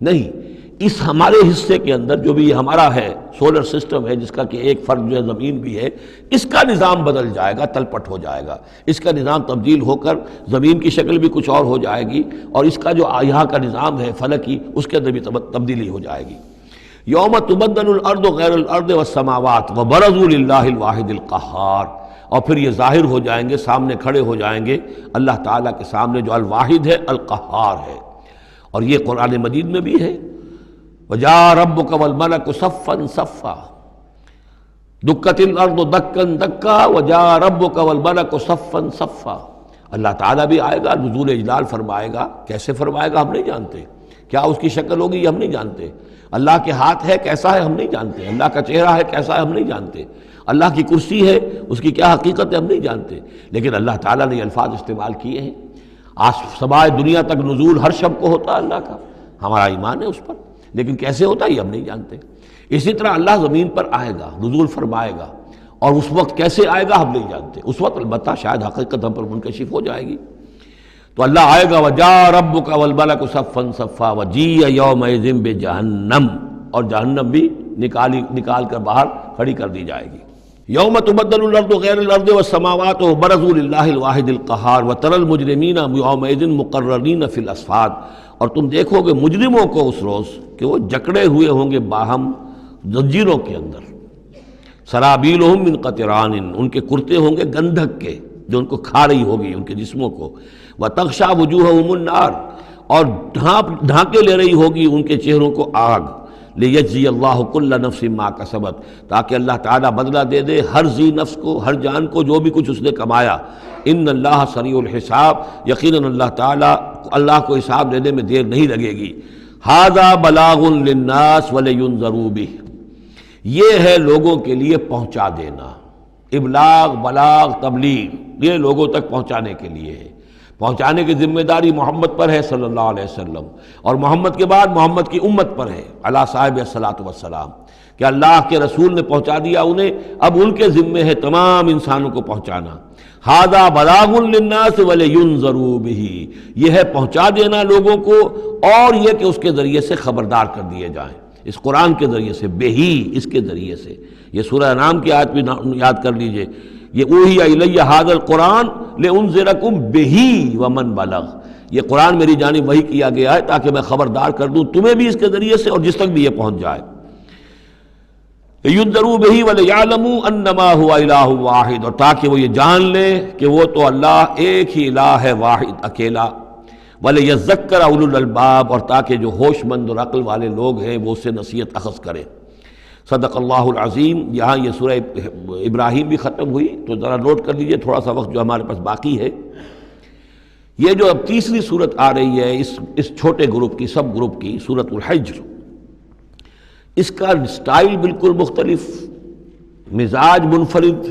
نہیں، اس ہمارے حصے کے اندر جو بھی ہمارا ہے سولر سسٹم ہے، جس کا کہ ایک فرد جو ہے زمین بھی ہے، اس کا نظام بدل جائے گا، تلپٹ ہو جائے گا، اس کا نظام تبدیل ہو کر زمین کی شکل بھی کچھ اور ہو جائے گی، اور اس کا جو یہاں کا نظام ہے فلکی، اس کے اندر بھی تبدیلی ہو جائے گی۔ یوم تبدل الارض غیر الارض والسماوات وبرزوا للہ الواحد القہار، اور پھر یہ ظاہر ہو جائیں گے، سامنے کھڑے ہو جائیں گے اللہ تعالیٰ کے سامنے جو الواحد ہے، القہار ہے۔ اور یہ قرآن مجید میں بھی ہے، وَجَاءَ رَبُّكَ وَالْمَلَكُ صَفًّا صَفًّا، دُكَّتِ الْأَرْضُ دَكًّا دَكًّا وَجَاءَ رَبُّكَ وَالْمَلَكُ صَفًّا صَفًّا، اللہ تعالیٰ بھی آئے گا، نزول اجلال فرمائے گا، کیسے فرمائے گا ہم نہیں جانتے، کیا اس کی شکل ہوگی یہ ہم نہیں جانتے، اللہ کے ہاتھ ہے کیسا ہے ہم نہیں جانتے، اللہ کا چہرہ ہے کیسا ہے ہم نہیں جانتے، اللہ کی کرسی ہے اس کی کیا حقیقت ہے ہم نہیں جانتے، لیکن اللہ تعالیٰ نے یہ الفاظ استعمال کیے ہیں۔ سمائے دنیا تک نزول ہر شب کو ہوتا ہے اللہ کا، ہمارا ایمان ہے اس پر، لیکن کیسے ہوتا ہے یہ ہم نہیں جانتے۔ اسی طرح اللہ زمین پر آئے گا، نزول فرمائے گا، اور اس وقت کیسے آئے گا ہم نہیں جانتے، اس وقت البتہ شاید حقیقت ہم پر منکشف ہو جائے گی۔ تو اللہ آئے گا وَجَاءَ رَبُّكَ وَالْمَلَكُ صَفًّا صَفًّا وَجِيءَ يَوْمَئِذٍ بِجَهَنَّمَ، اور جہنم بھی نکال کر باہر کھڑی کر دی جائے گی۔ یوم تبدل الارض غیر الارض والسماوات وبرزوا للہ الواحد القہار وتری المجرمین یومئذ مقرنین فی الاصفاد، اور تم دیکھو گے مجرموں کو اس روز کہ وہ جکڑے ہوئے ہوں گے باہم زنجیروں کے اندر، سرابیلہم من قطران، ان کے کرتے ہوں گے گندھک کے جو ان کو کھا رہی ہوگی ان کے جسموں کو، وتغشی وجوہہم النار، اور ڈھانکے لے رہی ہوگی ان کے چہروں کو آگ، لیجزی اللہ کل نفس ما کسبت، تاکہ اللہ تعالیٰ بدلہ دے دے ہر ذی نفس کو، ہر جان کو جو بھی کچھ اس نے کمایا۔ ان اللہ سریع الحساب، یقیناً اللہ تعالیٰ اللہ کو حساب دینے میں دیر نہیں لگے گی۔ ھذا بلاغ للناس ولینذروا بہ، یہ ہے لوگوں کے لیے پہنچا دینا، ابلاغ، بلاغ، تبلیغ، یہ لوگوں تک پہنچانے کے لیے ہے۔ پہنچانے کی ذمہ داری محمد پر ہے صلی اللہ علیہ وسلم، اور محمد کے بعد محمد کی امت پر ہے علی صاحب الصلاۃ والسلام، کہ اللہ کے رسول نے پہنچا دیا انہیں، اب ان کے ذمے ہے تمام انسانوں کو پہنچانا۔ ھذا بلاغ للناس ولینذروا بہ، یہ ہے پہنچا دینا لوگوں کو، اور یہ کہ اس کے ذریعے سے خبردار کر دیے جائیں، اس قرآن کے ذریعے سے، بہی، اس کے ذریعے سے۔ یہ سورہ انعام کی آیت بھی یاد کر لیجئے، یہ اوحی الی ھذا القرآن لانذرکم بہ ومن بلغ، یہ قرآن میری جانب وحی کیا گیا ہے تاکہ میں خبردار کر دوں تمہیں بھی اس کے ذریعے سے اور جس تک بھی یہ پہنچ جائے۔ لینذروا بہ ولیعلموا انما هو الہ واحد، اور تاکہ وہ یہ جان لیں کہ وہ تو اللہ ایک ہی الہ ہے، واحد، اکیلا۔ ولیذکر اولو الالباب، اور تاکہ جو ہوش مند اور عقل والے لوگ ہیں وہ اس سے نصیحت اخذ کریں۔ صدق اللہ العظیم۔ یہاں یہ سورہ ابراہیم بھی ختم ہوئی، تو ذرا نوٹ کر لیجئے تھوڑا سا وقت جو ہمارے پاس باقی ہے۔ یہ جو اب تیسری صورت آ رہی ہے اس چھوٹے گروپ کی، سب گروپ کی، سورۃ الحجر، اس کا سٹائل بالکل مختلف، مزاج منفرد،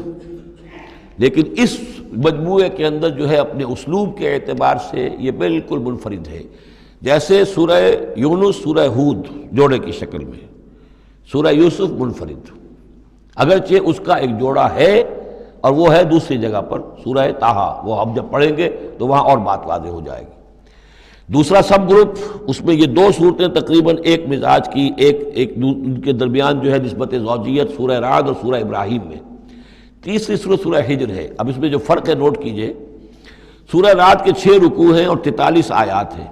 لیکن اس مجموعے کے اندر جو ہے اپنے اسلوب کے اعتبار سے یہ بالکل منفرد ہے۔ جیسے سورہ یونس، سورہ ہود جوڑے کی شکل میں، سورہ یوسف منفرد، اگرچہ اس کا ایک جوڑا ہے اور وہ ہے دوسری جگہ پر سورہ طٰہٰ، وہ ہم جب پڑھیں گے تو وہاں اور بات واضح ہو جائے گی۔ دوسرا سب گروپ، اس میں یہ دو صورتیں تقریباً ایک مزاج کی، ایک ان کے درمیان جو ہے نسبت زوجیت، سورہ رعد اور سورہ ابراہیم میں۔ تیسری صورت سورہ حجر ہے۔ اب اس میں جو فرق ہے نوٹ کیجئے، سورہ رعد کے 6 رکوع ہیں اور 43 آیات ہیں،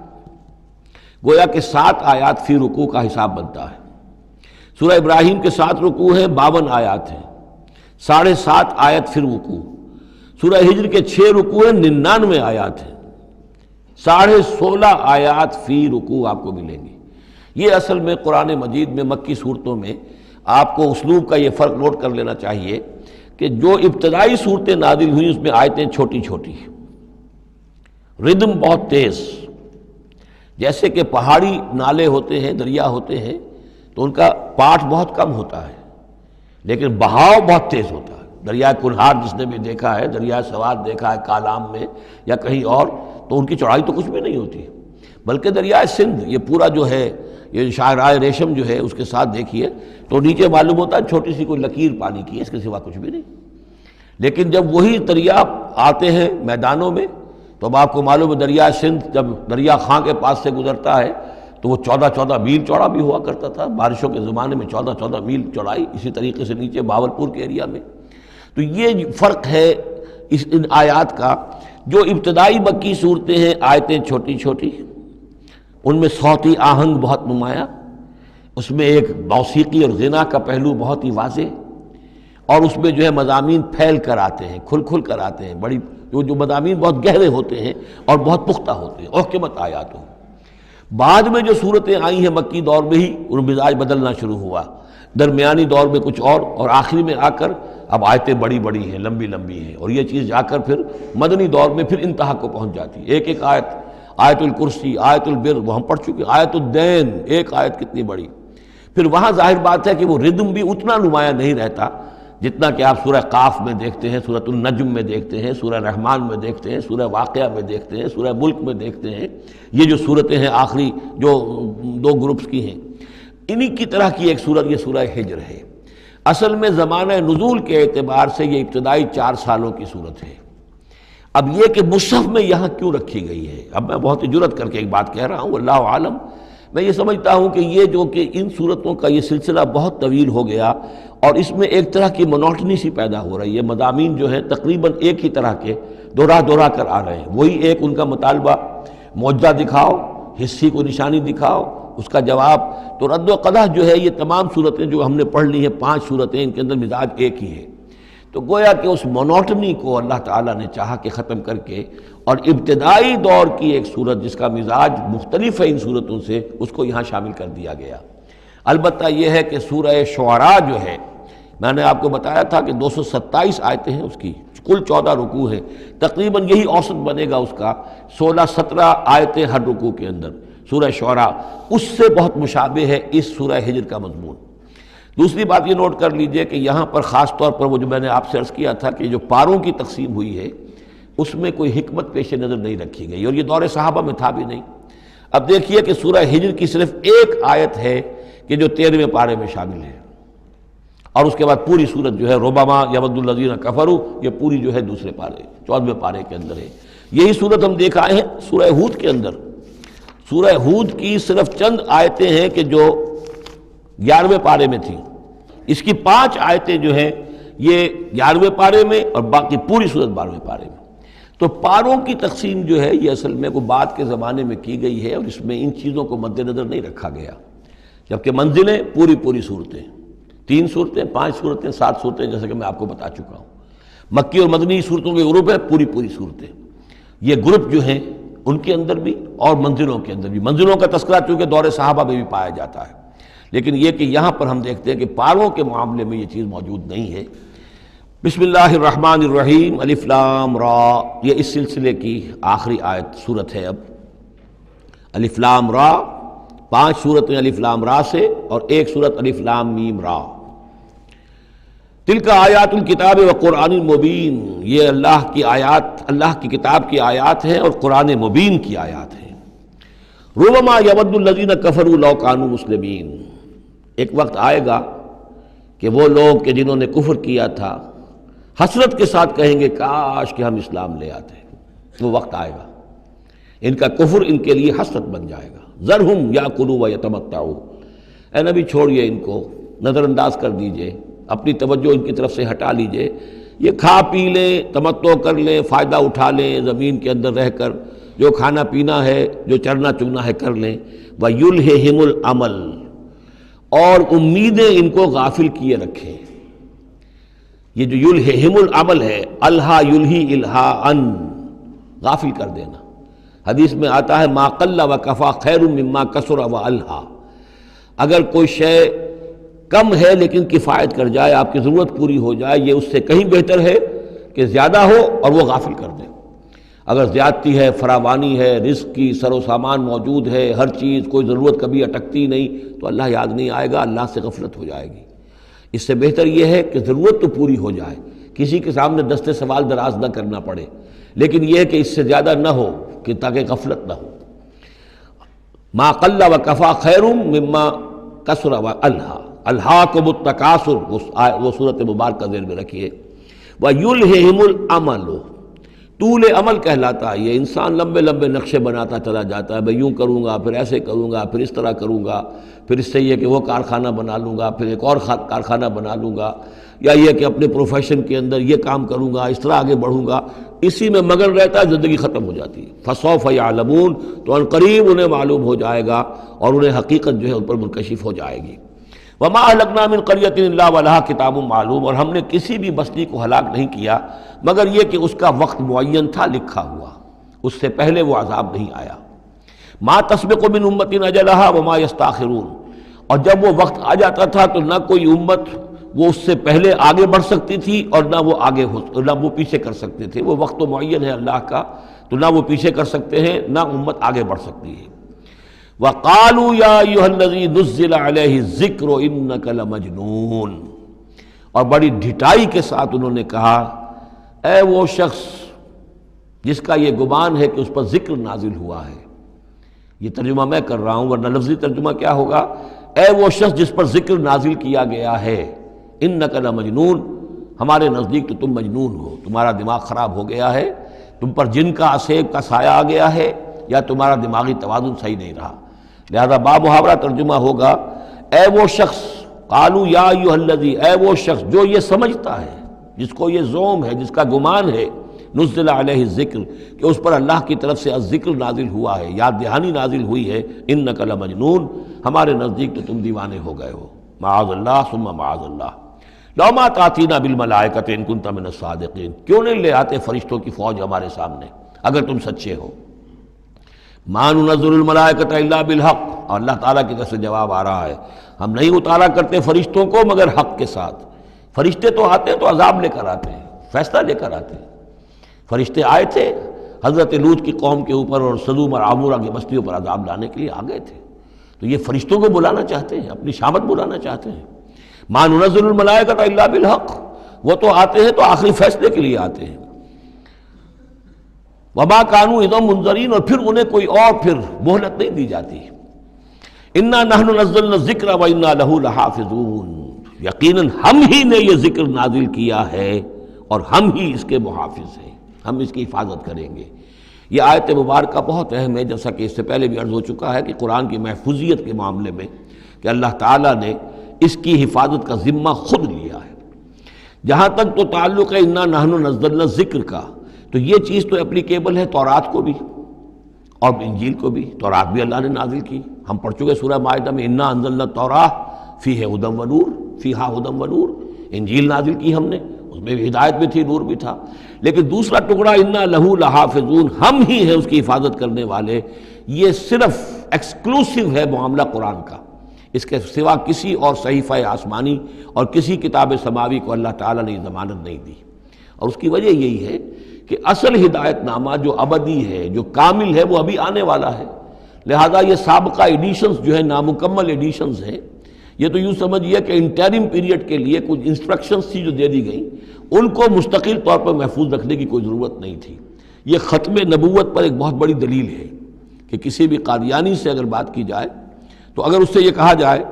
گویا کہ 7 آیات فی رکوع کا حساب بنتا ہے۔ سورہ ابراہیم کے 7 رکوع ہیں، 52 آیات ہیں، 7.5 آیت فی رکوع۔ سورہ حجر کے 6 رکوع ہیں، 99 آیات ہیں، 16.5 آیات فی رکوع آپ کو ملیں گی۔ یہ اصل میں قرآن مجید میں مکی صورتوں میں آپ کو اسلوب کا یہ فرق نوٹ کر لینا چاہیے کہ جو ابتدائی صورتیں نازل ہوئیں اس میں آیتیں چھوٹی چھوٹی، ردم بہت تیز، جیسے کہ پہاڑی نالے ہوتے ہیں، دریا ہوتے ہیں تو ان کا پاٹ بہت کم ہوتا ہے لیکن بہاؤ بہت تیز ہوتا ہے۔ دریائے کنہار جس نے بھی دیکھا ہے، دریائے سوات دیکھا ہے کالام میں یا کہیں اور، تو ان کی چوڑائی تو کچھ بھی نہیں ہوتی، بلکہ دریائے سندھ یہ پورا جو ہے، یہ شاہراہ ریشم جو ہے اس کے ساتھ دیکھیے تو نیچے معلوم ہوتا ہے چھوٹی سی کوئی لکیر پانی کی ہے، اس کے سوا کچھ بھی نہیں۔ لیکن جب وہی دریا آتے ہیں میدانوں میں تو اب آپ کو معلوم ہے دریائے سندھ جب دریا خاں کے پاس سے گزرتا ہے تو وہ 14 میل چوڑا بھی ہوا کرتا تھا، بارشوں کے زمانے میں 14 میل چوڑائی، اسی طریقے سے نیچے باولپور کے ایریا میں۔ تو یہ فرق ہے ان آیات کا۔ جو ابتدائی مکی صورتیں ہیں، آیتیں چھوٹی چھوٹی، ان میں صوتی آہنگ بہت نمایاں، اس میں ایک موسیقی اور غنا کا پہلو بہت ہی واضح، اور اس میں جو ہے مضامین پھیل کر آتے ہیں، کھل کھل کر آتے ہیں، بڑی جو مضامین بہت گہرے ہوتے ہیں اور بہت پختہ ہوتے ہیں، احکمت آیات ہوں۔ بعد میں جو صورتیں آئی ہیں مکی دور میں ہی ان مزاج بدلنا شروع ہوا، درمیانی دور میں کچھ اور آخری میں آ کر اب آیتیں بڑی بڑی ہیں، لمبی لمبی ہیں، اور یہ چیز جا کر پھر مدنی دور میں پھر انتہا کو پہنچ جاتی ہے۔ ایک آیت، آیت الکرسی، آیت البر وہ ہم پڑھ چکے، آیت الدین، ایک آیت کتنی بڑی۔ پھر وہاں ظاہر بات ہے کہ وہ ردم بھی اتنا نمایاں نہیں رہتا جتنا کہ آپ سورہ قاف میں دیکھتے ہیں، سورۃ النجم میں دیکھتے ہیں، سورہ رحمان میں دیکھتے ہیں، سورہ واقعہ میں دیکھتے ہیں، سورہ ملک میں دیکھتے ہیں۔ یہ جو صورتیں ہیں آخری جو 2 گروپس کی ہیں، انہی کی طرح کی ایک صورت یہ سورہ حجر ہے۔ اصل میں زمانہ نزول کے اعتبار سے یہ ابتدائی 4 سالوں کی صورت ہے۔ اب یہ کہ مصحف میں یہاں کیوں رکھی گئی ہے، اب میں بہت ہی جرت کر کے ایک بات کہہ رہا ہوں، اللہ عالم، میں یہ سمجھتا ہوں کہ یہ جو کہ ان صورتوں کا یہ سلسلہ بہت طویل ہو گیا اور اس میں ایک طرح کی مونوٹنی سی پیدا ہو رہی ہے، مضامین جو ہیں تقریباً ایک ہی طرح کے دوہرا کر آ رہے ہیں، وہی ایک ان کا مطالبہ، معجزہ دکھاؤ، حصی کو نشانی دکھاؤ، اس کا جواب۔ تو رد و قدح جو ہے یہ تمام صورتیں جو ہم نے پڑھ لی ہیں 5 صورتیں، ان کے اندر مزاج ایک ہی ہے۔ تو گویا کہ اس مونوٹنی کو اللہ تعالیٰ نے چاہا کہ ختم کر کے، اور ابتدائی دور کی ایک صورت جس کا مزاج مختلف ہے ان صورتوں سے، اس کو یہاں شامل کر دیا گیا۔ البتہ یہ ہے کہ سورہ شعراء جو ہے، میں نے آپ کو بتایا تھا کہ 227 آیتیں ہیں اس کی، کل 14 رکوع ہیں، تقریباً یہی اوسط بنے گا اس کا، 16-17 آیتیں ہر رکوع کے اندر۔ سورہ شعراء اس سے بہت مشابہ ہے اس سورہ ہجر کا مضمون۔ دوسری بات یہ نوٹ کر لیجئے کہ یہاں پر خاص طور پر وہ جو میں نے آپ سے عرض کیا تھا کہ جو پاروں کی تقسیم ہوئی ہے اس میں کوئی حکمت پیش نظر نہیں رکھی گئی، اور یہ دور صحابہ میں تھا بھی نہیں۔ اب دیکھیے کہ سورہ ہجر کی صرف ایک آیت ہے کہ جو 13ویں پارے میں شامل ہے، اور اس کے بعد پوری سورت جو ہے ربما یود الذین کفروا، یہ پوری جو ہے دوسرے پارے 14ویں پارے کے اندر ہے۔ یہی سورت ہم دیکھ آئے ہیں سورہ ہود کے اندر۔ سورہ ہود کی صرف چند آیتیں ہیں کہ جو 11ویں پارے میں تھیں، اس کی 5 آیتیں جو ہیں یہ 11ویں پارے میں اور باقی پوری سورت 12ویں پارے میں۔ تو پاروں کی تقسیم جو ہے یہ اصل میں کوئی بعد کے زمانے میں کی گئی ہے، اور اس میں ان چیزوں کو مد نظر نہیں رکھا گیا، جبکہ منزلیں پوری صورتیں، 3 صورتیں، 5 صورتیں، 7 صورتیں، جیسے کہ میں آپ کو بتا چکا ہوں۔ مکی اور مدنی صورتوں کے گروپ ہے، پوری صورتیں۔ یہ گروپ جو ہیں ان کے اندر بھی اور منزلوں کے اندر بھی، منزلوں کا تذکرہ چونکہ دور صحابہ میں بھی پایا جاتا ہے، لیکن یہ کہ یہاں پر ہم دیکھتے ہیں کہ پاروں کے معاملے میں یہ چیز موجود نہیں ہے۔ بسم اللہ الرحمن الرحیم، الف لام را، یہ اس سلسلے کی آخری آیت سورت ہے۔ اب الف لام را، 5 سورتیں الف لام را سے اور ایک سورت الف لام میم را۔ تلک آیات الکتاب و قرآن مبین، یہ اللہ کی آیات، اللہ کی کتاب کی آیات ہیں اور قرآن مبین کی آیات ہیں۔ ربما یود الذین کفروا لو کانوا مسلمین، ایک وقت آئے گا کہ وہ لوگ کہ جنہوں نے کفر کیا تھا حسرت کے ساتھ کہیں گے کاش کہ ہم اسلام لے آتے، وہ وقت آئے گا، ان کا کفر ان کے لیے حسرت بن جائے گا۔ ذرہم یاکلوا ویتمتعوا، اے نبی چھوڑیے ان کو، نظر انداز کر دیجئے، اپنی توجہ ان کی طرف سے ہٹا لیجئے، یہ کھا پی لیں، تمتع کر لیں، فائدہ اٹھا لیں، زمین کے اندر رہ کر جو کھانا پینا ہے، جو چرنا چگنا ہے کر لیں۔ وَيُلْهِهِمُ الْعَمَلُ، اور امیدیں ان کو غافل کیے رکھیں۔ یہ جو یلہہم العمل ہے، الہا یلہی الہاءً، غافل کر دینا۔ حدیث میں آتا ہے ما قل وکفا خیر مما کثر والہا، اگر کوئی شے کم ہے لیکن کفایت کر جائے، آپ کی ضرورت پوری ہو جائے، یہ اس سے کہیں بہتر ہے کہ زیادہ ہو اور وہ غافل کر دے۔ اگر زیادتی ہے، فراوانی ہے، رزق کی سر و سامان موجود ہے، ہر چیز، کوئی ضرورت کبھی اٹکتی نہیں، تو اللہ یاد نہیں آئے گا، اللہ سے غفلت ہو جائے گی۔ اس سے بہتر یہ ہے کہ ضرورت تو پوری ہو جائے، کسی کے سامنے دست سوال دراز نہ کرنا پڑے، لیکن یہ ہے کہ اس سے زیادہ نہ ہو کہ تاکہ غفلت نہ ہو۔ ما قل وکفا خیر مما کثر والہا، الہاکم التکاثر، وہ صورت مبارکہ ذہن میں رکھیے۔ وَيُلْهِهِمُ الْعَمَلُ، طول عمل کہلاتا ہے، یہ انسان لمبے لمبے نقشے بناتا چلا جاتا ہے، میں یوں کروں گا، پھر ایسے کروں گا، پھر اس طرح کروں گا، پھر اس سے یہ کہ وہ کارخانہ بنا لوں گا، پھر ایک اور کارخانہ بنا لوں گا، یا یہ کہ اپنے پروفیشن کے اندر یہ کام کروں گا، اس طرح آگے بڑھوں گا، اسی میں مگن رہتا ہے، زندگی ختم ہو جاتی ہے۔ فَسَوْفَ يَعْلَمُونَ، تو ان قریب انہیں معلوم ہو جائے گا اور انہیں حقیقت جو ہے ان پر منکشف ہو جائے گی۔ وَمَا أَهْلَكْنَا مِنْ قَرْيَةٍ إِلَّا وَلَهَا کتاب معلوم، اور ہم نے کسی بھی بستی کو ہلاک نہیں کیا مگر یہ کہ اس کا وقت معین تھا لکھا ہوا، اس سے پہلے وہ عذاب نہیں آیا۔ مَا تَسْبِقُ مِنْ أُمَّةٍ أَجَلَهَا وَمَا يَسْتَأْخِرُونَ، اور جب وہ وقت آ جاتا تھا تو نہ کوئی امت وہ اس سے پہلے آگے بڑھ سکتی تھی اور نہ وہ پیچھے کر سکتے تھے۔ وہ وقت تو معین ہے اللہ کا، تو نہ وہ پیچھے کر سکتے ہیں نہ امت آگے بڑھ سکتی ہے۔ وَقَالُوا يَا أَيُّهَا الَّذِي نُزِّلَ عَلَيْهِ الذِّكْرُ إِنَّكَ لَمَجْنُونَ، اور بڑی ڈھٹائی کے ساتھ انہوں نے کہا اے وہ شخص جس کا یہ گمان ہے کہ اس پر ذکر نازل ہوا ہے۔ یہ ترجمہ میں کر رہا ہوں، ورنہ لفظی ترجمہ کیا ہوگا؟ اے وہ شخص جس پر ذکر نازل کیا گیا ہے، إِنَّكَ لَمَجْنُونَ، ہمارے نزدیک تو تم مجنون ہو، تمہارا دماغ خراب ہو گیا ہے، تم پر جن کا عصیب کا سایہ آ گیا ہے، یا تمہارا دماغی توازن صحیح نہیں رہا۔ لہذا با محاورہ ترجمہ ہوگا اے وہ شخص، قالوا یا ایھا الذی، اے وہ شخص جو یہ سمجھتا ہے، جس کو یہ زوم ہے، جس کا گمان ہے، نزل علیہ الذکر، کہ اس پر اللہ کی طرف سے الذکر نازل ہوا ہے، یاد دہانی نازل ہوئی ہے، انک لمجنون، ہمارے نزدیک تو تم دیوانے ہو گئے ہو، معاذ اللہ ثم معاذ اللہ، لو ما تاتینا بالملائکۃ ان کنت من الصادقین، کیوں نہیں لے آتے فرشتوں کی فوج ہمارے سامنے اگر تم سچے ہو، ما ننزل الملائکۃ الا بالحق، اور اللہ تعالیٰ کی طرف سے جواب آ رہا ہے ہم نہیں اتارا کرتے فرشتوں کو مگر حق کے ساتھ۔ فرشتے تو آتے ہیں تو عذاب لے کر آتے ہیں، فیصلہ لے کر آتے ہیں۔ فرشتے آئے تھے حضرت لوط کی قوم کے اوپر اور سدوم اور عمورہ کی بستیوں پر عذاب لانے کے لیے آ گئے تھے، تو یہ فرشتوں کو بلانا چاہتے ہیں، اپنی شامت بلانا چاہتے ہیں۔ ما ننزل الملائکۃ الا بالحق، وہ تو آتے ہیں تو آخری فیصلے کے لیے آتے ہیں۔ وما كانوا اذا منذرین، اور پھر انہیں کوئی اور پھر مہلت نہیں دی جاتی۔ انا نحن نزلنا الذکر وانا له لحافظون، یقیناً ہم ہی نے یہ ذکر نازل کیا ہے اور ہم ہی اس کے محافظ ہیں، ہم اس کی حفاظت کریں گے۔ یہ آیت مبارکہ بہت اہم ہے، جیسا کہ اس سے پہلے بھی عرض ہو چکا ہے کہ قرآن کی محفوظیت کے معاملے میں کہ اللہ تعالیٰ نے اس کی حفاظت کا ذمہ خود لیا ہے۔ جہاں تک تو تعلق ہے انا نحن نزلنا الذکر کا، تو یہ چیز تو اپلیکیبل ہے تورات کو بھی اور انجیل کو بھی۔ تورات بھی اللہ نے نازل کی، ہم پڑھ چکے سورہ مائدہ میں انا انزلنا التوراۃ فیہا ھدی ونور، فیہا ھدی ونور۔ انجیل نازل کی ہم نے، اس میں بھی ہدایت بھی تھی، نور بھی تھا۔ لیکن دوسرا ٹکڑا انا لہ لحافظون، ہم ہی ہیں اس کی حفاظت کرنے والے، یہ صرف ایکسکلوسیو ہے معاملہ قرآن کا، اس کے سوا کسی اور صحیفہ آسمانی اور کسی کتاب سماوی کو اللہ تعالیٰ نے ضمانت نہیں دی۔ اور اس کی وجہ یہی ہے کہ اصل ہدایت نامہ جو ابدی ہے، جو کامل ہے، وہ ابھی آنے والا ہے۔ لہذا یہ سابقہ ایڈیشنز جو ہیں، نامکمل ایڈیشنز ہیں، یہ تو یوں سمجھیے کہ انٹرم پیریڈ کے لیے کچھ انسٹرکشنز تھی جو دے دی گئیں، ان کو مستقل طور پر محفوظ رکھنے کی کوئی ضرورت نہیں تھی۔ یہ ختم نبوت پر ایک بہت بڑی دلیل ہے کہ کسی بھی قادیانی سے اگر بات کی جائے تو اگر اس سے یہ کہا جائے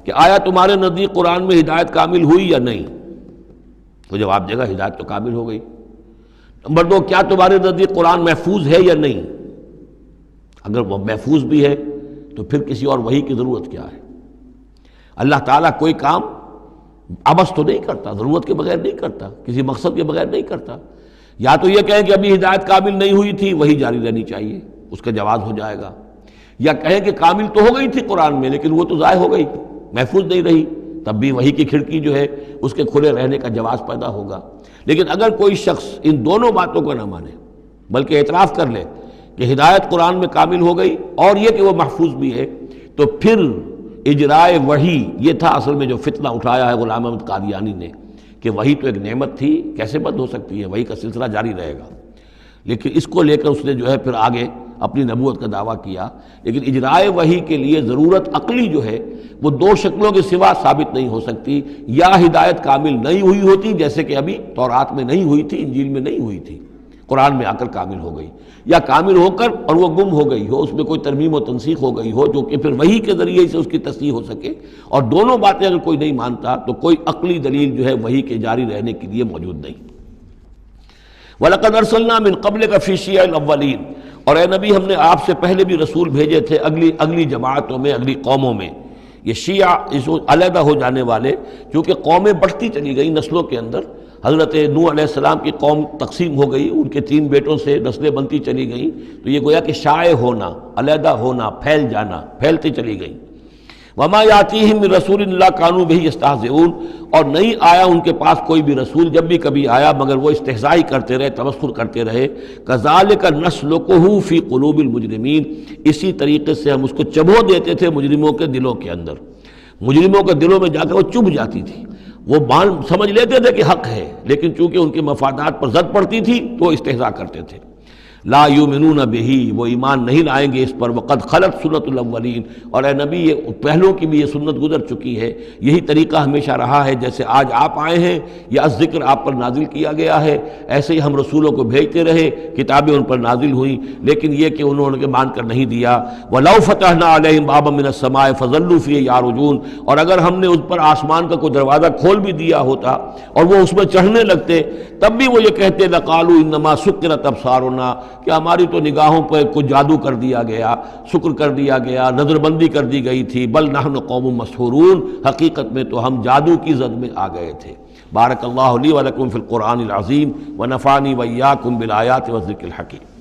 کہ آیا تمہارے نزدیک قرآن میں ہدایت کامل ہوئی یا نہیں، تو جواب دے گا ہدایت تو کامل ہو گئی۔ نمبر 2، کیا تمہارے نزدیک قرآن محفوظ ہے یا نہیں؟ اگر وہ محفوظ بھی ہے تو پھر کسی اور وحی کی ضرورت کیا ہے؟ اللہ تعالیٰ کوئی کام عبث تو نہیں کرتا، ضرورت کے بغیر نہیں کرتا، کسی مقصد کے بغیر نہیں کرتا۔ یا تو یہ کہیں کہ ابھی ہدایت کامل نہیں ہوئی تھی، وہی جاری رہنی چاہیے، اس کا جواز ہو جائے گا، یا کہیں کہ کامل تو ہو گئی تھی قرآن میں لیکن وہ تو ضائع ہو گئی، محفوظ نہیں رہی، تب بھی وحی کی کھڑکی جو ہے اس کے کھلے رہنے کا جواز پیدا ہوگا۔ لیکن اگر کوئی شخص ان دونوں باتوں کو نہ مانے بلکہ اعتراف کر لے کہ ہدایت قرآن میں کامل ہو گئی اور یہ کہ وہ محفوظ بھی ہے، تو پھر اجرائے وحی، یہ تھا اصل میں جو فتنہ اٹھایا ہے غلام احمد قادیانی نے کہ وحی تو ایک نعمت تھی، کیسے بند ہو سکتی ہے، وحی کا سلسلہ جاری رہے گا۔ لیکن اس کو لے کر اس نے جو ہے پھر آگے اپنی نبوت کا دعویٰ کیا۔ لیکن اجرائے وحی کے لیے ضرورت عقلی جو ہے وہ دو شکلوں کے سوا ثابت نہیں ہو سکتی، یا ہدایت کامل نہیں ہوئی ہوتی جیسے کہ ابھی تورات میں نہیں ہوئی تھی، انجیل میں نہیں ہوئی تھی، قرآن میں آ کر کامل ہو گئی، یا کامل ہو کر اور وہ گم ہو گئی ہو، اس میں کوئی ترمیم و تنسیخ ہو گئی ہو جو کہ پھر وحی کے ذریعے سے اس کی تصحیح ہو سکے۔ اور دونوں باتیں اگر کوئی نہیں مانتا تو کوئی عقلی دلیل جو ہے وحی کے جاری رہنے کے لیے موجود نہیں۔ وَلَقَدْ أَرْسَلْنَا مِن قَبْلِكَ فِي شِيَعِ الْأَوَّلِينَ، اور اے نبی ہم نے آپ سے پہلے بھی رسول بھیجے تھے اگلی جماعتوں میں، اگلی قوموں میں۔ یہ شیعہ اس علیحدہ ہو جانے والے، کیونکہ قومیں بڑھتی چلی گئیں نسلوں کے اندر، حضرت نوح علیہ السلام کی قوم تقسیم ہو گئی، ان کے 3 بیٹوں سے نسلیں بنتی چلی گئیں، تو یہ گویا کہ شائع ہونا، علیحدہ ہونا، پھیل جانا، پھیلتی چلی گئیں۔ وما یاتیہم من رسول الا کانوا بہ یستہزئون، اور نہیں آیا ان کے پاس کوئی بھی رسول، جب بھی کبھی آیا مگر وہ استہزاء کرتے رہے، تمسخر کرتے رہے۔ کذالک نسلکہ فی قلوب المجرمین، اسی طریقے سے ہم اس کو چبھو دیتے تھے مجرموں کے دلوں کے اندر، مجرموں کے دلوں میں جا کر وہ چبھ جاتی تھی، وہ سمجھ لیتے تھے کہ حق ہے، لیکن چونکہ ان کے مفادات پر زد پڑتی تھی تو وہ استہزاء کرتے تھے۔ لا یؤمنون بہ، وہ ایمان نہیں لائیں گے اس پر۔ وقد خلت سنت الاولین، اور اے نبی یہ پہلوں کی بھی یہ سنت گزر چکی ہے، یہی طریقہ ہمیشہ رہا ہے، جیسے آج آپ آئے ہیں یا ذکر آپ پر نازل کیا گیا ہے، ایسے ہی ہم رسولوں کو بھیجتے رہے، کتابیں ان پر نازل ہوئیں، لیکن یہ کہ انہوں نے مان کر نہیں دیا۔ وَلَوْ فَتَحْنَا عَلَيْهِمْ بَابًا مِّنَ السَّمَاءِ فَظَلُّوا فِيهِ يَعْرُجُونَ، اور اگر ہم نے اس پر آسمان کا کوئی دروازہ کھول بھی دیا ہوتا اور وہ اس میں چڑھنے لگتے، تب بھی وہ یہ کہتے لَقَالُوا إِنَّمَا سُكِّرَتْ أَبْصَارُنَا، کہ ہماری تو نگاہوں پہ کچھ جادو کر دیا گیا، شکر کر دیا گیا، نظر بندی کر دی گئی تھی، بل نحن قوم مسحورون، حقیقت میں تو ہم جادو کی زد میں آ گئے تھے۔ بارک اللہ لی ولکم فی القرآن العظیم ونفعنی وإیاکم بالآیات والذکر الحکیم۔